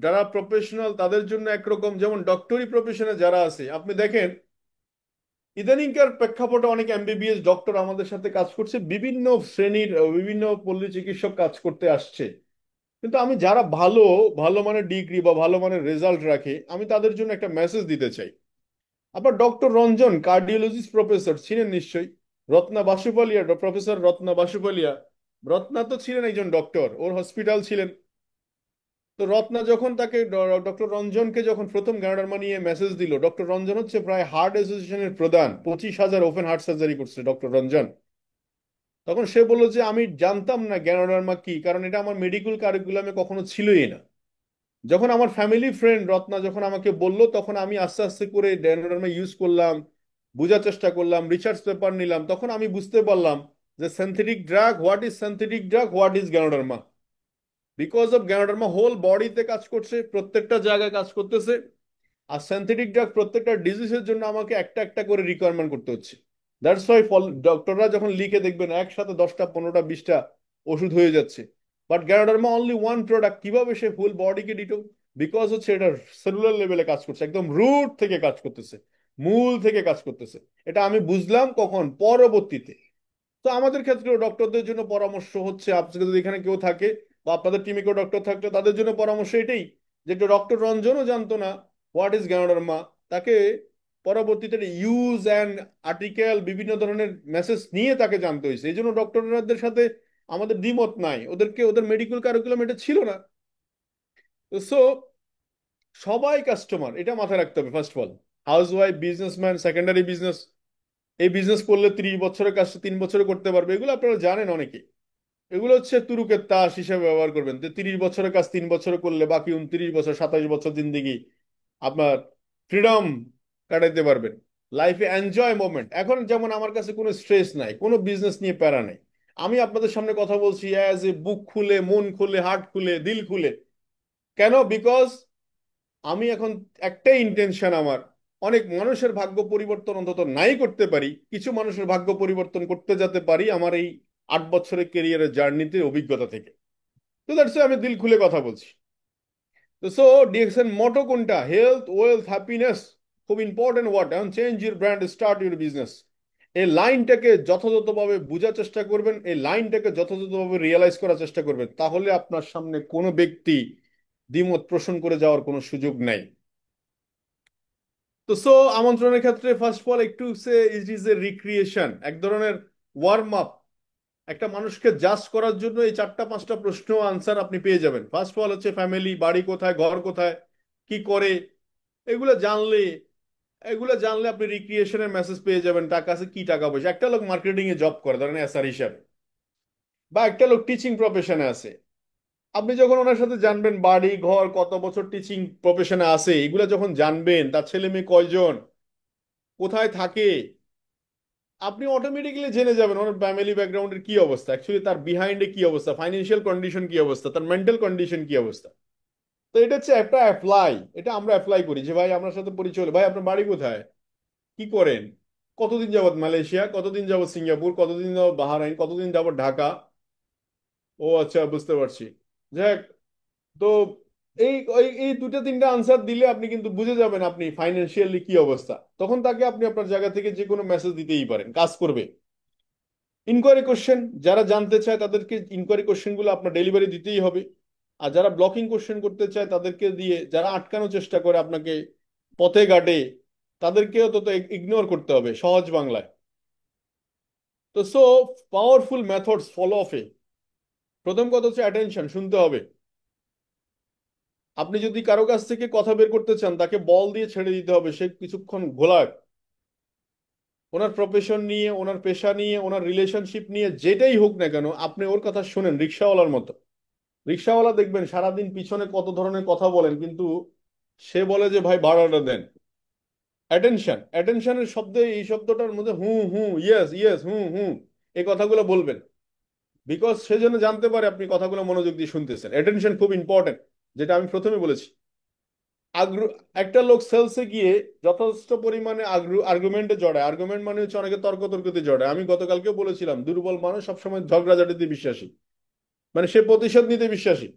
যারা প্রফেশনাল তাদের জন্য একরকম। যেমন ডক্টরি প্রফেশনে যারা আছে, আপনি দেখেন ইদানিংকার প্রেক্ষাপটে অনেক এমবিবিএস ডক্টর আমাদের সাথে কাজ করছে, বিভিন্ন শ্রেণীর বিভিন্ন পল্লী চিকিৎসক কাজ করতে আসছে। কিন্তু আমি যারা ভালো ভালো মানের ডিগ্রি বা ভালো মানের রেজাল্ট রাখে, আমি তাদের জন্য একটা মেসেজ দিতে চাই। আপনার ডক্টর রঞ্জন কার্ডিওলজিস্ট প্রফেসর ছিলেন নিশ্চয়ই, রত্না বাসুপালিয়া, প্রফেসর রত্না বাসুপালিয়া। রত্না তো ছিলেন একজন ডক্টর, ওর হসপিটাল ছিলেন। তো রত্না যখন তাকে ডক্টর রঞ্জনকে যখন প্রথম গ্যানোডার্মা নিয়ে মেসেজ দিল, ডক্টর রঞ্জন হচ্ছে প্রায় হার্ট অ্যাসোসিয়েশনের প্রধান, 25,000 ওপেন হার্ট সার্জারি করছে ডক্টর রঞ্জন। তখন সে বললো যে আমি জানতাম না গ্যানোডার্মা কি, কারণ এটা আমার মেডিকেল কারিকুলামে কখনো ছিলই না। যখন আমার ফ্যামিলি ফ্রেন্ড রত্না যখন আমাকে বলল, তখন আমি আস্তে আস্তে করে গ্যানোডার্মা ইউজ করলাম, বোঝার চেষ্টা করলাম, রিসার্চ পেপার নিলাম, তখন আমি বুঝতে পারলাম যে synthetic drug, what is synthetic drug, what is ganoderma. Because of ganoderma whole বডিতে কাজ করছে, প্রত্যেকটা জায়গায় কাজ করতেছে। আর সিনথেটিক ড্রাগ প্রত্যেকটা ডিজিজের জন্য আমাকে একটা একটা করে রিকোয়ারমেন্ট করতে হচ্ছে। দ্যাটস ওয়াই ডক্টররা যখন লিখে দেখবেন একসাথে 10টা 15টা 20টা ওষুধ হয়ে যাচ্ছে। But Ganoderma only one product, কিভাবে সে ফুল বডিকে দিত? বিকজ হচ্ছে এটা সেলুলার লেভেলে কাজ করছে, একদম রুট থেকে কাজ করতেছে, মূল থেকে কাজ করতেছে। এটা আমি বুঝলাম কখন, পরবর্তীতে। তো আমাদের ক্ষেত্রেও ডক্টরদের জন্য পরামর্শ হচ্ছে, আপনাদের যদি এখানে কেউ থাকে বা আপনাদের টিমে কেউ ডক্টর থাকলে তাদের জন্য পরামর্শ এটাই, যে ডক্টর রঞ্জনও জানতো না হোয়াট ইজ গ্যানোডার্মা। তাকে পরবর্তীতে ইউজ অ্যান্ড আর্টিকেল বিভিন্ন ধরনের মেসেজ নিয়ে তাকে জানতে হয়েছে। এই জন্য ডক্টরদের সাথে আমাদের দ্বিমত নাই, ওদেরকে ওদের মেডিকেল কারিকুলাম এটা ছিল না। সো সবাই কাস্টমার, এটা মাথায় রাখতে হবে। First of all house wife, businessman, secondary business, এই বিজনেস করলে 30 বছরের কাজটা 3 বছরে করতে পারবে, এগুলো আপনারা জানেন অনেকে। এগুলো হচ্ছে তুরুকের তাস হিসেবে ব্যবহার করবেন, যে 30 বছরের কাজ 3 বছরে করলে বাকি 29 বছর 27 বছর জিন্দিগি আপনার ফ্রিডম কাটাইতে পারবেন, লাইফে এনজয় মোমেন্ট। এখন যেমন আমার কাছে কোনো স্ট্রেস নাই, কোনো বিজনেস নিয়ে প্যারা নাই। আমি আপনাদের সামনে কথা বলছি অ্যাজ এ বুক খুলে, মন খুলে, হার্ট খুলে, দিল খুলে। কেন? বিকজ আমি এখন একটাই ইন্টেনশন আমার, অনেক মানুষের ভাগ্য পরিবর্তন অন্তত নাই করতে পারি, কিছু মানুষের ভাগ্য পরিবর্তন করতে যেতে পারি আমার এই 8 বছরের কেরিয়ারের জার্নিতে অভিজ্ঞতা থেকে। তো দ্যাটস আমি দিল খুলে কথা বলছি। তো সো ডিএক্সএন মোটো কোনটা? Health, wealth, happiness. খুব ইম্পর্টেন্ট ওয়ার্ড। এখন change your brand, start your business. এই লাইনটাকে যথাযথভাবে বোঝার চেষ্টা করবেন, এই লাইনটাকে যথাযথভাবে রিয়েলাইজ করার চেষ্টা করবেন, তাহলে আপনার সামনে কোনো ব্যক্তি দ্বিমত পোষণ করে যাওয়ার কোনো সুযোগ নাই। তো সো আমন্ত্রণের ক্ষেত্রে ফার্স্ট অফ অল একটু সে ইট ইজ এ রিক্রিয়েশন, এক ধরনের ওয়ার্ম আপ। একটা মানুষকে জাজ করার জন্য এই 4টা 5টা প্রশ্ন আনসার আপনি পেয়ে যাবেন। ফার্স্ট অফ অল হচ্ছে ফ্যামিলি, বাড়ি কোথায়, ঘর কোথায়, কি করে, এগুলো জানলে এগুলো জানলে আপনি রিক্রিয়েশনের মেসেজ পেয়ে যাবেন। টাকা আছে কি, টাকা পয়সা। একটা লোক মার্কেটিং এ জব করে ধরেন এসআর হিসাবে, বা একটা লোক টিচিং প্রফেশনে আছে, আপনি যখন ওনার সাথে জানবেন বাড়ি ঘর, কত বছর টিচিং প্রফেশনে আছে, এগুলো যখন জানবেন, তার ছেলে মেয়ে কয়জন, কোথায় থাকে, আপনি অটোমেটিক্যালি জেনে যাবেন ওনার ফ্যামিলি ব্যাকগ্রাউন্ডের কি অবস্থা, অ্যাকচুয়ালি তার বিহাইন্ডে কি অবস্থা, ফাইন্যান্সিয়াল কন্ডিশন কি অবস্থা, তার মেন্টাল কন্ডিশন কি অবস্থা। তো এটা হচ্ছে একটা অ্যাপ্লাই, এটা আমরা অ্যাপ্লাই করি যে ভাই আপনার সাথে পরিচয় হলো, ভাই আপনার বাড়ি কোথায়, কি করেন, কতদিন যাবত মালয়েশিয়া, কতদিন যাবত সিঙ্গাপুর, কতদিন যাবত বাহরাইন, কতদিন যাবত ঢাকা। ও আচ্ছা, বুঝতে পারছি। যাক, তো এই এই এই 2টা 3টা আনসার দিলে আপনি কিন্তু বুঝে যাবেন আপনি ফাইন্যান্সিয়ালি কি অবস্থা। তখন তাকে আপনি আপনার জায়গা থেকে যে কোনো মেসেজ দিতেই পারেন, কাজ করবে। ইনকোয়ারি কোশ্চেন, যারা জানতে চায় তাদেরকে ইনকোয়ারি কোশ্চেন গুলো আপনার ডেলিভারি দিতেই হবে। আর যারা ব্লকিং কোশ্চেন করতে চায় তাদেরকে দিয়ে, যারা আটকানোর চেষ্টা করে আপনাকে পথে ঘাটে, তাদেরকেও তো ইগনোর করতে হবে সহজ বাংলায়। তো সো পাওয়ারফুল মেথডস ফলো অফে, প্রথম কথা হচ্ছে অ্যাটেনশন, শুনতে হবে। আপনি যদি কারো কাছ থেকে কথা বের করতে চান, তাকে বল দিয়ে ছেড়ে দিতে হবে, সে কিছুক্ষণ ঘোলাক। ওনার প্রফেশন নিয়ে, ওনার পেশা নিয়ে, ওনার রিলেশনশিপ নিয়ে, যেটাই হোক না কেন, আপনি ওর কথা শোনেন রিক্সাওয়ালার মতো। রিক্সাওয়ালা দেখবেন সারাদিন পিছনে কত ধরনের কথা বলেন, কিন্তু সে বলে যে ভাই ভাড়াটা দেন। অ্যাটেনশন, অ্যাটেনশনের শব্দে, এই শব্দটার মধ্যে হু হু, ইয়েস ইয়েস, হু হু, এই কথাগুলো বলবেন। বিকজ সে যেন জানতে পারে আপনি কথাগুলো মনোযোগ দিয়ে শুনতেছেন। অ্যাটেনশন খুব ইম্পর্টেন্ট, যেটা আমি প্রথমে বলেছি। আগ্রহ, একটা লোক সেলসে গিয়ে যথেষ্ট পরিমাণে আর্গুমেন্টে জড়ায়। আর্গুমেন্ট মানে হচ্ছে অনেকে তর্ক তর্কতে জড়ায়। আমি গতকালকেও বলেছিলাম দুর্বল মানুষ সবসময় ঝগড়াঝাটিতে বিশ্বাসী, মানে সে প্রতিশোধ নিতে বিশ্বাসী।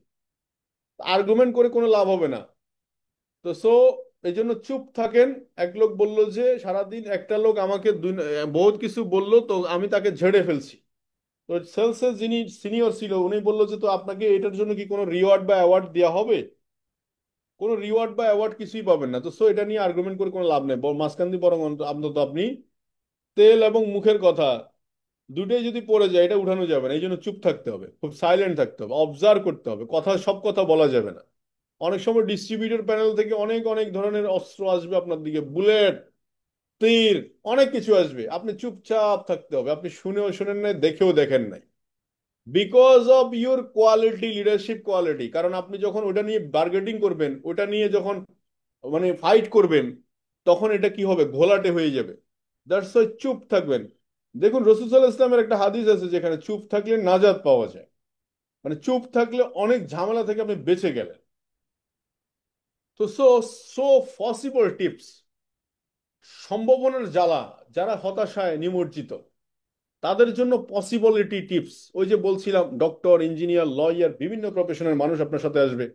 আর্গুমেন্ট করে কোনো লাভ হবে না। তো এই জন্য চুপ থাকেন। এক লোক বলল যে সারাদিন একটা লোক আমাকে বহুত কিছু বলল, তো আমি তাকে ঝেড়ে ফেলছি। তো সেলসের যিনি সিনিয়র ছিল উনি বললো যে তো আপনাকে এটার জন্য কি কোনো রিওয়ার্ড বা অ্যাওয়ার্ড দেওয়া হবে? কোনো রিওয়ার্ড বা অ্যাওয়ার্ড কিছুই পাবেন না। তো এটা নিয়ে আর্গুমেন্ট করে কোনো লাভ নেই। মাঝখান দিয়ে বরং অন্তত আপনি তেল এবং মুখের কথা দুটোই যদি পড়ে যায় এটা উঠানো যাবে না। এই জন্য চুপ থাকতে হবে, খুব সাইলেন্ট থাকতে হবে, অবজার্ভ করতে হবে। সব কথা বলা যাবে না। অনেক সময় ডিস্ট্রিবিউটর প্যানেল থেকে অনেক অনেক ধরনের অস্ত্র আসবে আপনার দিকে, বুলেট, তীর, অনেক কিছু আসবে। আপনি চুপচাপ থাকতে হবে। আপনি শুনেও শুনেন নাই, দেখেও দেখেন নাই, because of your quality, leadership quality. কারণ আপনি যখন ওটা নিয়ে বার্গেটিং করবেন, ওটা নিয়ে যখন মানে ফাইট করবেন, তখন এটা কি হবে, ঘোলাটে হয়ে যাবে। দ্যাটস ওয়াই চুপ থাকবেন। দেখুন রসূল সাল্লাল্লাহু আলাইহি ইসলামের একটা হাদিস আছে যেখানে চুপ থাকলে নাজাত পাওয়া যায়। মানে চুপ থাকলে অনেক ঝামেলা থেকে আপনি বেঁচে গেলেন। তো সো পসিবল টিপস, সম্ভাবনার জ্বালা, যারা হতাশায় নিমজ্জিত তাদের জন্য পসিবিলিটি টিপস। ওই যে বলছিলাম ডক্টর, ইঞ্জিনিয়ার, লয়ার, বিভিন্ন প্রফেশনের মানুষ আপনার সাথে আসবে।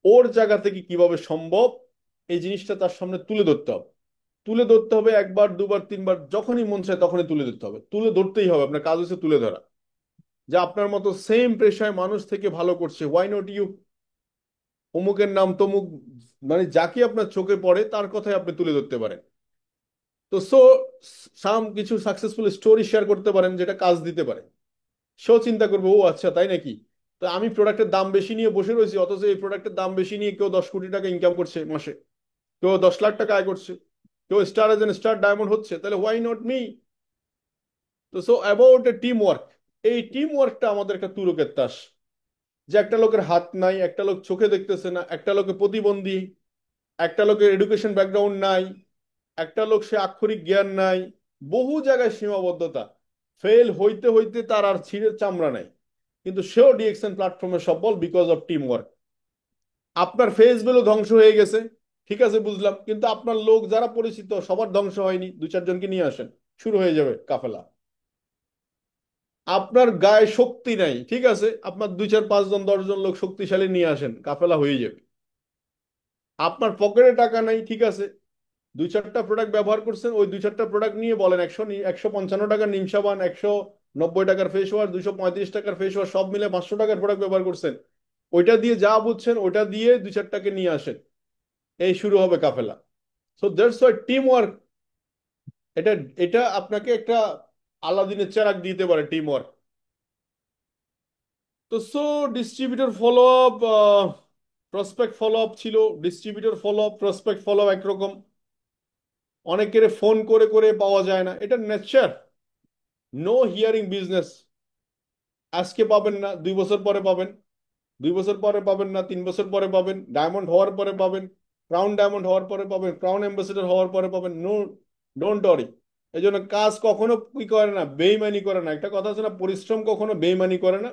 ওর জায়গা থেকে কিভাবে সম্ভব এই জিনিসটা তার সামনে তুলে ধরতে হবে। তুলে ধরতে হবে একবার, দুবার, তিনবার, যখনই মন চায় তখনই তুলে ধরতে হবে। তুলে ধরতেই হবে, আপনার কাজ হচ্ছে তুলে ধরা। যে আপনার মতো সেম পেশায় মানুষ থেকে ভালো করছে, হোয়াই নট ইউ? অমুকের নাম তমুক, মানে যাকে আপনার চোখে পড়ে তার কথাই আপনি তুলে ধরতে পারেন। তো কিছু সাকসেসফুল স্টোরি শেয়ার করতে পারেন যেটা কাজ দিতে পারে। সেও চিন্তা করবে, ও আচ্ছা তাই নাকি। তো আমি প্রোডাক্টের দাম বেশি নিয়ে বসে রয়েছি, অথচ এই প্রোডাক্টের দাম বেশি নিয়ে কেউ 10 কোটি টাকা ইনকাম করছে মাসে, কেউ 10 লাখ টাকা আয় করছে, কেউ স্টার এজ স্টার ডায়মন্ড হচ্ছে, তাহলে হোয়াই নট মি? তো অ্যাবাউট এ টিম ওয়ার্ক। এই টিম ওয়ার্কটা আমাদের একটা তুরুকের তাস। যে একটা লোকের হাত নাই, একটা লোক চোখে দেখতেছে না, একটা লোকের প্রতিবন্ধী, একটা লোকের এডুকেশন ব্যাকগ্রাউন্ড নাই, একটা লোক সে আক্ষরিক জ্ঞান নাই, বহু জায়গায় সীমাবদ্ধতা, ফেল হইতে হইতে তার আর ছিঁড়ে চামড়া নাই, কিন্তু সেও ডিএক্সএন প্ল্যাটফর্মে সফল বিকজ অফ টিম ওয়ার্ক। আপনার ফেস ভ্যালু ধ্বংস হয়ে গেছে, ঠিক আছে বুঝলাম, কিন্তু আপনার লোক যারা পরিচিত সবার ধ্বংস হয়নি। দু চারজনকে নিয়ে আসেন, শুরু হয়ে যাবে কাফেলা। আপনার গায়ে শক্তি নাই, ঠিক আছে, আপনার 2 4 5 জন 10 জন লোক শক্তিশালী নিয়ে আসেন, কাফেলা হয়ে যাবে। আপনার পকেটে টাকা নাই, ঠিক আছে, 2 4টা প্রোডাক্ট ব্যবহার করছেন, ওই 2 4টা প্রোডাক্ট নিয়ে বলেন 155 টাকার নিম সাবান, 190 টাকার ফেস ওয়াশ, 235 টাকার ফেস ওয়াশ, সব মিলে 500 টাকার প্রোডাক্ট ব্যবহার করছেন। ওইটা দিয়ে যা বুঝছেন ওইটা দিয়ে 2 4টাকে নিয়ে আসেন, এই শুরু হবে কাফেলা। So that's why team work. এটা এটা আপনাকে একটা আলাদিনের চেরাগ দিতে পারে টিম ওয়ার্ক। তো distributor follow up, prospect follow up ছিল। Distributor follow up, prospect follow up একরকম। অনেকের ফোন করে করে পাওয়া যায় না, এটা নেচার। No hearing business. আজকে পাবেন না, 2 বছর পরে পাবেন, 2 বছর পরে পাবেন না, 3 বছর পরে পাবেন, ডায়মন্ড হওয়ার পরে পাবেন, ক্রাউন ডায়মন্ড হওয়ার পরে পাবেন, ক্রাউন অ্যাম্বাসেডর হওয়ার পরে পাবেন। No, don't worry. এই জন্য কাজ কখনো কি করে না, বেইমানি করে না। একটা কথা আছে না, পরিশ্রম কখনো বেইমানি করে না।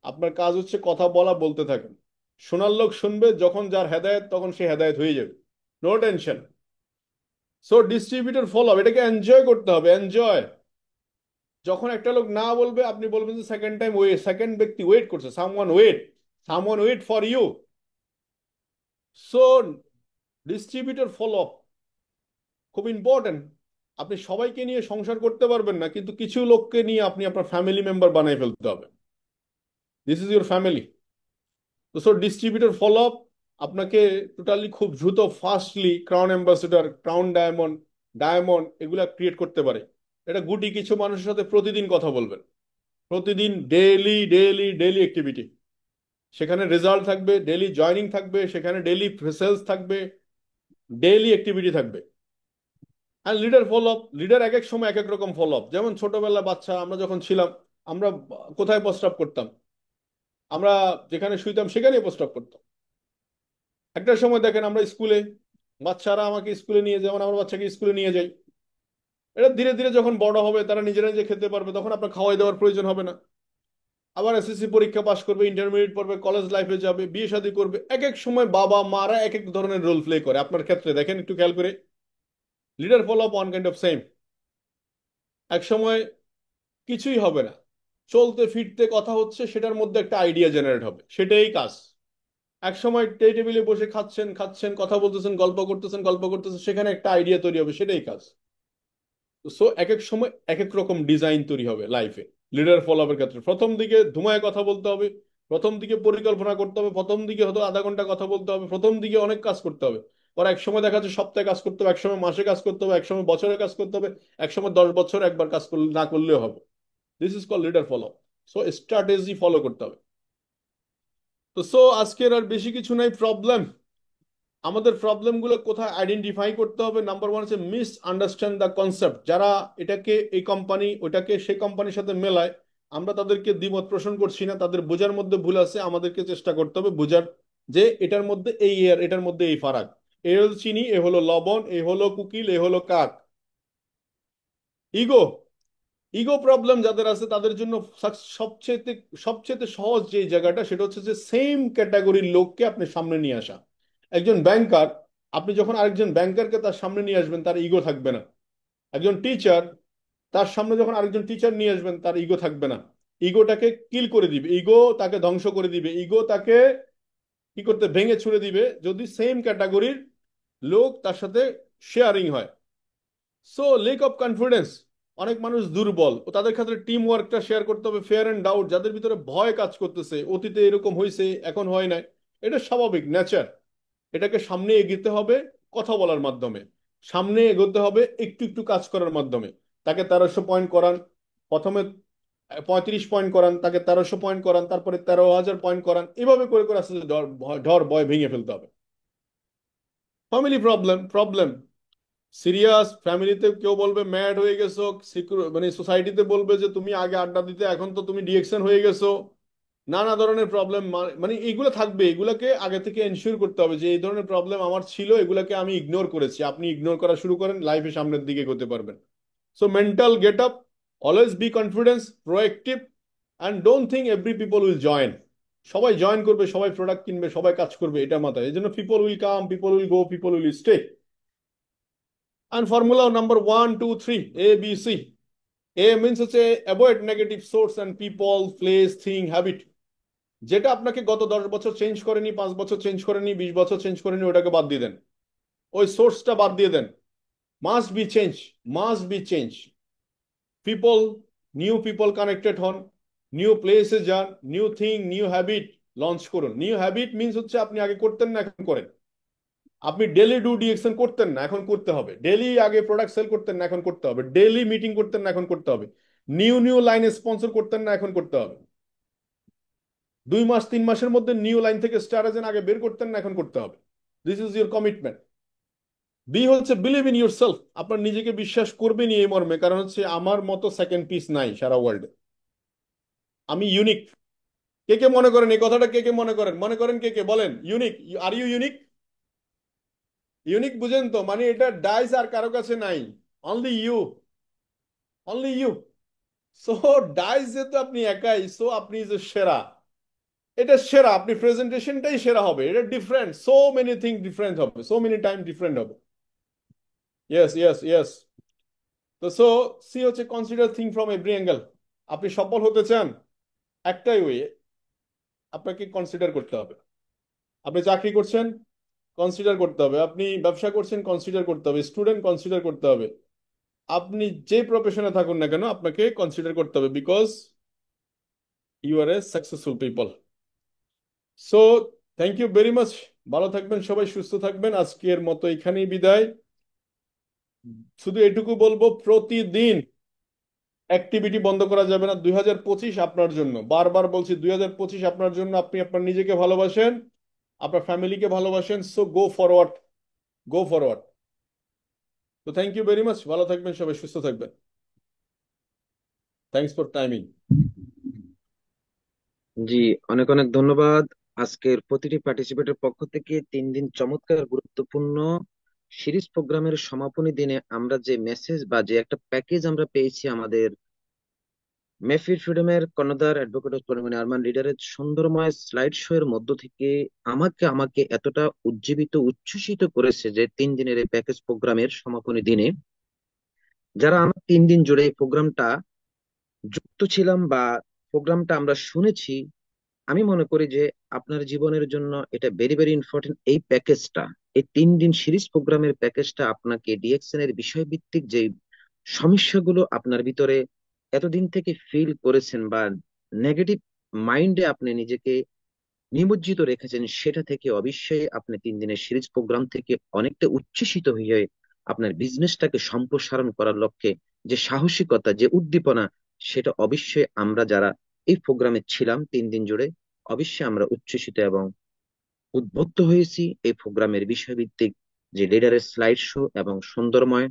আপনার কাজ হচ্ছে কথা বলা, বলতে থাকেন। শোনার লোক শুনবে, যখন যার হেদায়েত তখন সে হেদায়েত হয়ে যাবে। No tension. ডিস্ট্রিবিউটর ফলো, এটাকে এনজয় করতে হবে, এনজয়। যখন একটা লোক না বলবে আপনি বলবেন যে সেকেন্ড টাইম ওয়েট, সেকেন্ড ব্যক্তি ওয়েট করছে, someone wait, someone wait for you. So distributor follow up খুব ইম্পর্টেন্ট। আপনি সবাইকে নিয়ে সংসার করতে পারবেন না, কিন্তু কিছু লোককে নিয়ে আপনি আপনার ফ্যামিলি মেম্বার বানাই ফেলতে হবে। This is your family. তো ডিস্ট্রিবিউটর ফলো আপ আপনাকে টোটালি খুব দ্রুত, fastly crown ambassador, crown diamond, diamond এগুলা ক্রিয়েট করতে পারে। এটা গুটি কিছু মানুষের সাথে প্রতিদিন কথা বলবেন, প্রতিদিন ডেইলি ডেইলি ডেইলি অ্যাক্টিভিটি। সেখানে রেজাল্ট থাকবে, ডেইলি জয়নিং থাকবে, সেখানে ডেইলি সেলস থাকবে, ডেইলি অ্যাক্টিভিটি থাকবে। আর লিডার ফলো আপ, লিডার এক এক সময় এক এক রকম ফলো আপ। যেমন ছোটবেলা বাচ্চা আমরা যখন ছিলাম, আমরা কোথায় প্রস্রাব করতাম? আমরা যেখানে শুইতাম সেখানেই প্রস্রাব করতাম। একটা সময় দেখেন আমরা স্কুলে, বাচ্চারা আমাকে স্কুলে নিয়ে, যেমন আমার বাচ্চাকে স্কুলে নিয়ে যাই। এটা ধীরে ধীরে যখন বড় হবে, তারা নিজেরা নিজে খেতে পারবে, তখন আপনার খাওয়াই দেওয়ার প্রয়োজন হবে না। আবার এসএসসি পরীক্ষা পাশ করবে, ইন্টারমিডিয়েট পড়বে, কলেজ লাইফে যাবে, বিয়ে শাদী করবে। এক এক সময় বাবা মারা এক এক ধরনের রোল প্লে করে। আপনার ক্ষেত্রে দেখেন একটু খেয়াল করে, leader follow up one kind of same. এক সময় কিছুই হবে না, চলতে ফিরতে কথা হচ্ছে, সেটার মধ্যে একটা আইডিয়া জেনারেট হবে, সেটাই কাজ। এক সময় টেবিলে বসে খাচ্ছেন খাচ্ছেন, কথা বলতেছেন, গল্প করতেছেন গল্প করতেছেন, সেখানে একটা আইডিয়া তৈরি হবে, সেটাই কাজ। সো এক এক সময় এক এক রকম ডিজাইন তৈরি হবে লাইফে। লিডার ফলো আপের ক্ষেত্রে প্রথম দিকে ধুমায় কথা বলতে হবে, প্রথম দিকে পরিকল্পনা করতে হবে, প্রথম দিকে হয়তো আধা ঘন্টা কথা বলতে হবে, প্রথম দিকে অনেক কাজ করতে হবে। পর এক সময় দেখা যাচ্ছে সপ্তাহে কাজ করতে হবে, এক সময় মাসে কাজ করতে হবে, এক সময় বছরে কাজ করতে হবে, এক সময় 10 বছর একবার কাজ করলে না করলেও হবে। This is call leader follow. So strategy follow করতে হবে। তো আজকের আর বেশি কিছু নাই প্রবলেম। আমাদের প্রবলেম গুলো কোথায় আইডেন্টিফাই করতে হবে? নাম্বার ওয়ান হচ্ছে মিস আন্ডারস্ট্যান্ড দ্য কনসেপ্ট। যারা এটাকে এই কোম্পানি ওটাকে সেই কোম্পানির সাথে মেলায়, আমরা তাদেরকে দ্বিমত পোষণ করছি না, তাদের বোঝার মধ্যে ভুল আছে, আমাদেরকে চেষ্টা করতে হবে বোঝার যে এটার মধ্যে এই আর এটার মধ্যে এই ফারাক। এ হলো চিনি, এ হলো লবণ, এ হলো কুকিল, এ হলো কাক। ইগো, ইগো প্রবলেম যাদের আছে তাদের জন্য সবচেয়ে সবচেয়ে সহজ যে জায়গাটা, সেটা হচ্ছে যে সেম ক্যাটাগরির লোককে আপনি সামনে নিয়ে আসা। একজন ব্যাংকার, আপনি যখন আরেকজন ব্যাংকারকে তার সামনে নিয়ে আসবেন, তার ইগো থাকবে না। একজন টিচার, তার সামনে যখন আরেকজন টিচার নিয়ে আসবেন, তার ইগো থাকবে না। ইগোটাকে কিল করে দিবে, ইগো তাকে ধ্বংস করে দিবে, ইগো তাকে কি করতে ভেঙে ছুড়ে দিবে যদি সেম ক্যাটাগরির লোক তার সাথে শেয়ারিং হয়। সো লেক অফ কনফিডেন্স, অনেক মানুষ দুর্বল, ও তাদের ক্ষেত্রে টিম ওয়ার্কটা শেয়ার করতে হবে। ফেয়ার এন্ড ডাউট, যাদের ভিতরে ভয় কাজ করতেছে, অতীতে এরকম হয়েছে এখন হয় নাই, এটা স্বাভাবিক নেচার। এটাকে সামনে এগিয়ে হবে কথা বলার মাধ্যমে, সামনে এগোতে হবে একটু একটু কাজ করার মাধ্যমে। তাকে 1300 পয়েন্ট করান, প্রথমে 35 পয়েন্ট করান, তাকে 1300 পয়েন্ট করান, তারপরে 13,000 পয়েন্ট করান, এভাবে করে করে আস্তে আস্তে ঢর ভয় ভেঙে ফেলতে হবে। ফ্যামিলি প্রবলেম, সিরিয়াস ফ্যামিলিতে কেউ বলবে ম্যাড হয়ে গেছো, মানে সোসাইটিতে বলবে যে তুমি আগে আড্ডা দিতে, এখন তো তুমি ডিএকশন হয়ে গেছো। নানা ধরনের প্রবলেম, মানে এইগুলো থাকবে। এগুলোকে আগে থেকে এনশিওর করতে হবে যে এই ধরনের প্রবলেম আমার ছিল, এগুলোকে আমি ইগনোর করেছি। আপনি ইগনোর করা শুরু করেন, লাইফে সামনের দিকে এগোতে পারবেন। So mental get up, always be confidence, proactive, and don't think every people will join. সবাই জয়েন করবে, সবাই প্রোডাক্ট কিনবে, সবাই কাজ করবে, এটা মাথায়। এই জন্য people will come, people will go, people will stay. And formula number 1, 2, 3, A, B, C. A means হচ্ছে avoid negative source and people, place, thing, habit. যেটা আপনাকে গত 10 বছর চেঞ্জ করেনি, 5 বছর চেঞ্জ করেনি, 20 বছর চেঞ্জ করেনি, ওটাকে বাদ দিয়ে দেন, ওই সোর্সটা বাদ দিয়ে দেন। Must be change, must be change. People, new people connected হন, নিউ প্লেসে যান, new thing, new habit launch করুন। নিউ হ্যাবিট মিনস হচ্ছে আপনি আগে করতেন না, এখন করেন। আপনি ডেলি ডু ডিএকশন করতেন না, এখন করতে হবে। ডেলি আগে প্রোডাক্ট সেল করতেন না, এখন করতে হবে। ডেলি মিটিং করতেন না, এখন করতে হবে। নিউ নিউ লাইনে স্পন্সর করতেন না, এখন করতে হবে। 2 মাস 3 মাসের মধ্যে নিউ লাইন থেকে স্টার এজেন্ট আগে বের করতেন না, এখন করতে হবে। This is your commitment. B হচ্ছে বিলিভ ইন ইউর সেলফ, আপনার নিজেকে বিশ্বাস করবেনই এই মর্মে, কারণ হচ্ছে আমার মতো সেকেন্ড পিস নাই সারা ওয়ার্ল্ডে। আমি ইউনিক। কে কে মনে করেন এই কথাটা? কে কে মনে করেন? মনে করেন কে কে? বলেন unique. Are you unique? Unique বুঝেন তো, মানে এটা ডাইস আর কারো কাছে নাই, only you, only you. So ডাইস যেহেতু আপনি একাই, সো আপনি যে সেরা, এটা সেরা। আপনি প্রেজেন্টেশনটাই সেরা হবে, এটা different, so many thing different হবে, সো মেনি টাইম ডিফারেন্ট হবে। Yes yes yes. তো সি হচ্ছে consider thing from every angle. আপনি সফল হতে চান, একটাই ওয়ে, আপনাকে কনসিডার করতে হবে। আপনি চাকরি করছেন, কনসিডার করতে হবে। আপনি ব্যবসা করছেন, কনসিডার করতে হবে। স্টুডেন্ট, কনসিডার করতে হবে। আপনি যে প্রফেশনে থাকুন না কেন, আপনাকে কনসিডার করতে হবে, because you are a successful people. So thank you very much. ভালো থাকবেন সবাই, সুস্থ থাকবেন। আজকের মতো এখানেই বিদায়। শুধু এটুকু বলবো, প্রতিদিন অ্যাক্টিভিটি বন্ধ করা যাবে না। 2025 আপনার জন্য, বারবার বলছি, 2025 আপনার জন্য। আপনি আপনার নিজেকে ভালোবাসেন, আপনার ফ্যামিলিকে ভালোবাসেন, so go forward, go forward. তো থ্যাংক ইউ ভেরি মাচ, ভালো থাকবেন সবাই, সুস্থ থাকবেন। Thanks for timing. জি, অনেক অনেক ধন্যবাদ। আজকের প্রতিটি পার্টিসিপেটের পক্ষ থেকে 3 দিন চমৎকার গুরুত্বপূর্ণ সিরিজ প্রোগ্রামের সমাপনী দিনে আমরা যে মেসেজ বা যে একটা প্যাকেজ আমরা পেয়েছি আমাদের মেফির ফ্রিডমের কর্ণধার অ্যাডভোকেট অফ পরিমণি আরমান লিডারের সুন্দরময় স্লাইড শো এর মধ্য থেকে আমাকে আমাকে এতটা উজ্জীবিত উচ্ছ্বসিত করেছে যে 3 দিনের এই প্যাকেজ প্রোগ্রামের সমাপনী দিনে যারা আমরা 3 দিন জুড়ে এই প্রোগ্রামটা যুক্ত ছিলাম বা প্রোগ্রামটা আমরা শুনেছি। আমি মনে করি যে আপনার জীবনের জন্য এটা ভেরি ভেরি ইম্পর্টেন্ট। এই প্যাকেজটা, এই 3 দিন সিরিজ প্রোগ্রামের প্যাকেজটা আপনাকে ডিএক্সএন এর বিষয়ভিত্তিক যে সমস্যাগুলো আপনার ভিতরে এতদিন থেকে ফিল করেছেন বা নেগেটিভ মাইন্ডে আপনি নিজেকে নিমজ্জিত রেখেছেন, সেটা থেকে অবশ্যই আপনি 3 দিনের সিরিজ প্রোগ্রাম থেকে অনেকটা উচ্ছ্বসিত হয়ে আপনার বিজনেসটাকে সম্প্রসারণ করার লক্ষ্যে যে সাহসিকতা, যে উদ্দীপনা, সেটা অবশ্যই আমরা যারা এই প্রোগ্রামে ছিলাম 3 দিন জুড়ে অবশ্যই আমরা উচ্ছ্বসিত এবং উদ্বুদ্ধ হয়েছি এই প্রোগ্রামের বিষয়ভিত্তিক যে লিডারের স্লাইড শো এবং সুন্দরময়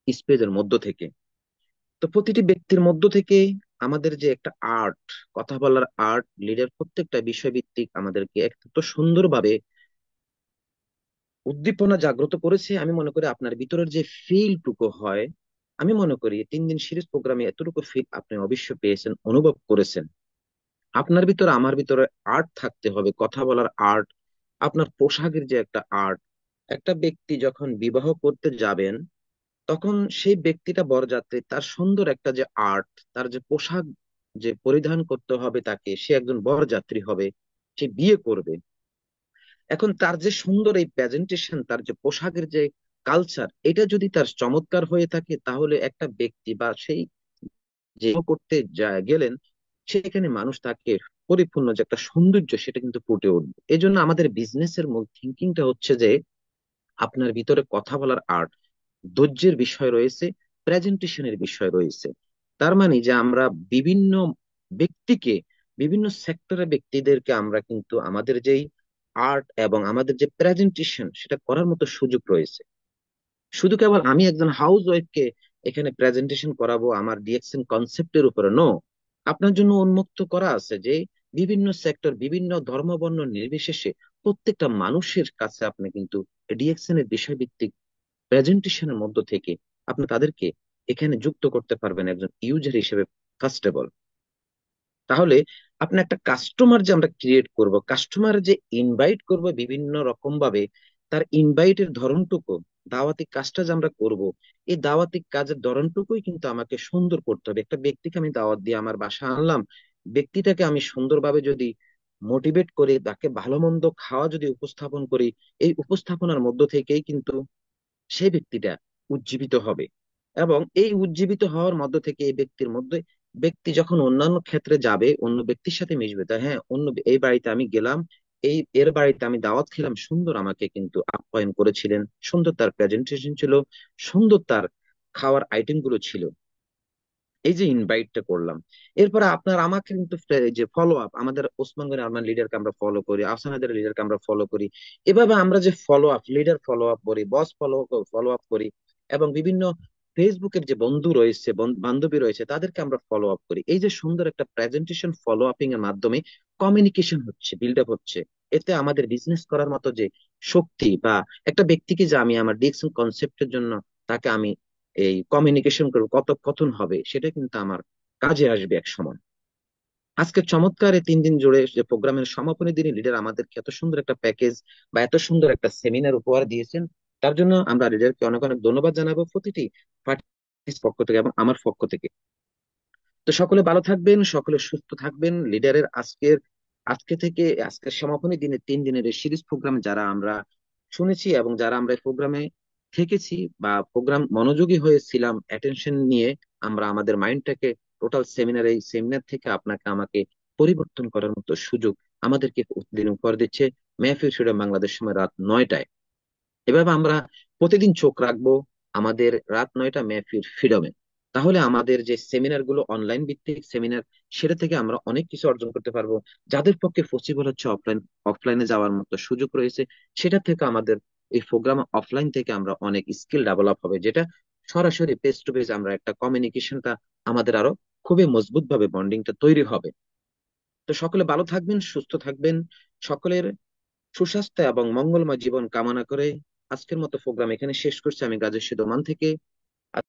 স্পেজের মধ্য থেকে। তো প্রতিটি ব্যক্তির মধ্য থেকে আমাদের যে একটা আর্ট, কথা বলার আর্ট, লিডার প্রত্যেকটা বিষয়ভিত্তিক আমাদেরকে এত সুন্দরভাবে উদ্দীপনা জাগ্রত করেছে। আমি মনে করি আপনার ভিতরের যে ফিল টুকু হয়, আমি মনে করি 3 দিন সিরিজ প্রোগ্রামে এতটুকু ফিল আপনি অবশ্যই পেয়েছেন, অনুভব করেছেন। আপনার ভিতরে আমার ভিতরে আর্ট থাকতে হবে, কথা বলার আর্ট, আপনার পোশাকের যে একটা আর্ট। একটা ব্যক্তি যখন বিবাহ করতে যাবেন তখন সেই ব্যক্তিটা বরযাত্রী, তার সুন্দর একটা যে আর্ট, তার যে পোশাক যে পরিধান করতে হবে, তাকে সে একজন বরযাত্রী হবে, সে বিয়ে করবে। এখন তার যে সুন্দর এই প্রেজেন্টেশন, তার যে পোশাকের যে কালচার, এটা যদি তার চমৎকার হয়ে থাকে তাহলে একটা ব্যক্তি বা সেই যে করতে গেলেন সেখানে মানুষ তাকে পরিপূর্ণ যে একটা সৌন্দর্য সেটা কিন্তু ফুটে উঠবে। এই জন্য আমাদের বিজনেসের মূল থিঙ্কিংটা হচ্ছে যে আপনার ভিতরে কথা বলার আর্ট, ধৈর্যের বিষয় রয়েছে, প্রেজেন্টেশনের বিষয় রয়েছে। তার মানে যে আমরা বিভিন্ন ব্যক্তিকে, বিভিন্ন সেক্টরের ব্যক্তিদেরকে আমরা কিন্তু আমাদের যেই আর্ট এবং আমাদের যে প্রেজেন্টেশন সেটা করার মতো সুযোগ রয়েছে। শুধু কেবল আমি একজন হাউস ওয়াইফকে এখানে প্রেজেন্টেশন করাবো আমার ডিএক্সএন কনসেপ্টের উপরে, নো। আপনার জন্য উন্মুক্ত করা আছে যে বিভিন্ন সেক্টর, বিভিন্ন ধর্ম বর্ণ নির্বিশেষে প্রত্যেকটা মানুষের কাছে আপনি কিন্তু ডিএক্সএন এর বিষয়ভিত্তিক প্রেজেন্টেশনের মধ্য থেকে আপনি তাদেরকে এখানে যুক্ত করতে পারবেন একজন ইউজার হিসেবে, ফার্স্ট অফ অল। তাহলে আপনি একটা কাস্টমার যে আমরা ক্রিয়েট করব, কাস্টমার যে ইনভাইট করব বিভিন্ন রকম ভাবে, তার ইনভাইটের ধরনটুকু, দাওয়াতি কাজটা যে আমরা করব, এই দাওয়াতি কাজের ধরনটুকুই কিন্তু আমাকে সুন্দর করতে হবে। একটা ব্যক্তিকে আমি দাওয়াত দিয়ে আমার বাসা আনলাম, ব্যক্তিটাকে আমি সুন্দরভাবে যদি মোটিভেট করে তাকে ভালো মন্দ খাওয়া যদি উপস্থাপন করি, এই উপস্থাপনার মধ্য থেকেই কিন্তু সেই ব্যক্তিটা উজ্জীবিত হবে। এবং এই উজ্জীবিত হওয়ার মধ্য থেকে এই ব্যক্তির মধ্যে, ব্যক্তি যখন অন্যান্য ক্ষেত্রে যাবে, অন্য ব্যক্তির সাথে মিশবে, তা হ্যাঁ, এই বাড়িতে আমি গেলাম, এর বাড়িতে আমি দাওয়াত খেলাম, সুন্দর আমাকে কিন্তু আপ্যায়ন করেছিলেন, সুন্দর তার প্রেজেন্টেশন ছিল, সুন্দর তার খাওয়ার আইটেম গুলো ছিল, এই যে ইনভাইটটা করলাম। এরপরে আপনার আমাকে কিন্তু এই যে ফলো আপ, আমাদের ওসমান গনি আরমান লিডারকে আমরা ফলো করি, আহসানাদের লিডারকে আমরা ফলো করি। এভাবে আমরা যে follow up, leader follow up করি, বস ফলো আপ করি, এবং বিভিন্ন ফেসবুকের যে বন্ধু রয়েছে, বান্ধবী রয়েছে, তাদেরকে আমরা ফলো আপ করি। এই যে সুন্দর একটা প্রেজেন্টেশন ফলো আপিং এর মাধ্যমে কমিউনিকেশন হচ্ছে, বিল্ড আপ হচ্ছে। এতে আমাদের বিজনেস করার মতো যে শক্তি, বা একটা ব্যক্তিকে যে আমি আমার ডিএকশন কনসেপ্টের জন্য তাকে আমি এই কমিউনিকেশন করবো, কথোপকথন হবে, সেটা কিন্তু আমার কাজে আসবে এক সময়। আজকে চমৎকার এই 3 দিন জুড়ে যে প্রোগ্রামের সমাপনী দিনে লিডার আমাদেরকে এত সুন্দর একটা প্যাকেজ বা এত সুন্দর একটা সেমিনার উপহার দিয়েছেন, তার জন্য আমরা লিডারকে অনেক অনেক ধন্যবাদ জানাবো প্রতিটি পার্টির পক্ষ থেকে এবং আমার পক্ষ থেকে। তো সকলে ভালো থাকবেন, সকলে সুস্থ থাকবেন। লিডারের আজকে থেকে আজকের সমাপনী দিনে 3 দিনের এই সিরিজ প্রোগ্রাম যারা আমরা শুনেছি এবং যারা আমরা এই প্রোগ্রামে থেকেছি বা প্রোগ্রাম মনোযোগী হয়েছিলাম, অ্যাটেনশন নিয়ে আমরা আমাদের মাইন্ডটাকে টোটাল সেমিনার, এই সেমিনার থেকে আপনাকে আমাকে পরিবর্তন করার মতো সুযোগ আমাদেরকে প্রতিদিন উপহার দিচ্ছে মেহফিল ফ্রিডম বাংলাদেশ সময় রাত 9টায়। এভাবে আমরা প্রতিদিন চোখ রাখবো আমাদের রাত 9টা মেহফিল ফ্রিডমে। তাহলে আমাদের যে সেমিনার গুলো অনলাইন ভিত্তিক সেমিনার, সেটা থেকে আমরা অনেক কিছু অর্জন করতে পারবো। যাদের পক্ষে পসিবল হচ্ছে অফলাইনে যাওয়ার মতো সুযোগ রয়েছে, সেটা থেকে আমাদের এই প্রোগ্রাম অফলাইন থেকে আমরা অনেক স্কিল ডেভেলপ হবে, যেটা সরাসরি ফেস টু ফেস আমরা একটা কমিউনিকেশনটা আমাদের আরো খুবই মজবুত ভাবে বন্ডিংটা তৈরি হবে। তো সকলে ভালো থাকবেন, সুস্থ থাকবেন। সকলের সুস্বাস্থ্য এবং মঙ্গলময় জীবন কামনা করে আজকের মতো প্রোগ্রাম এখানে শেষ করছি আমি গাজী দোমান থেকে।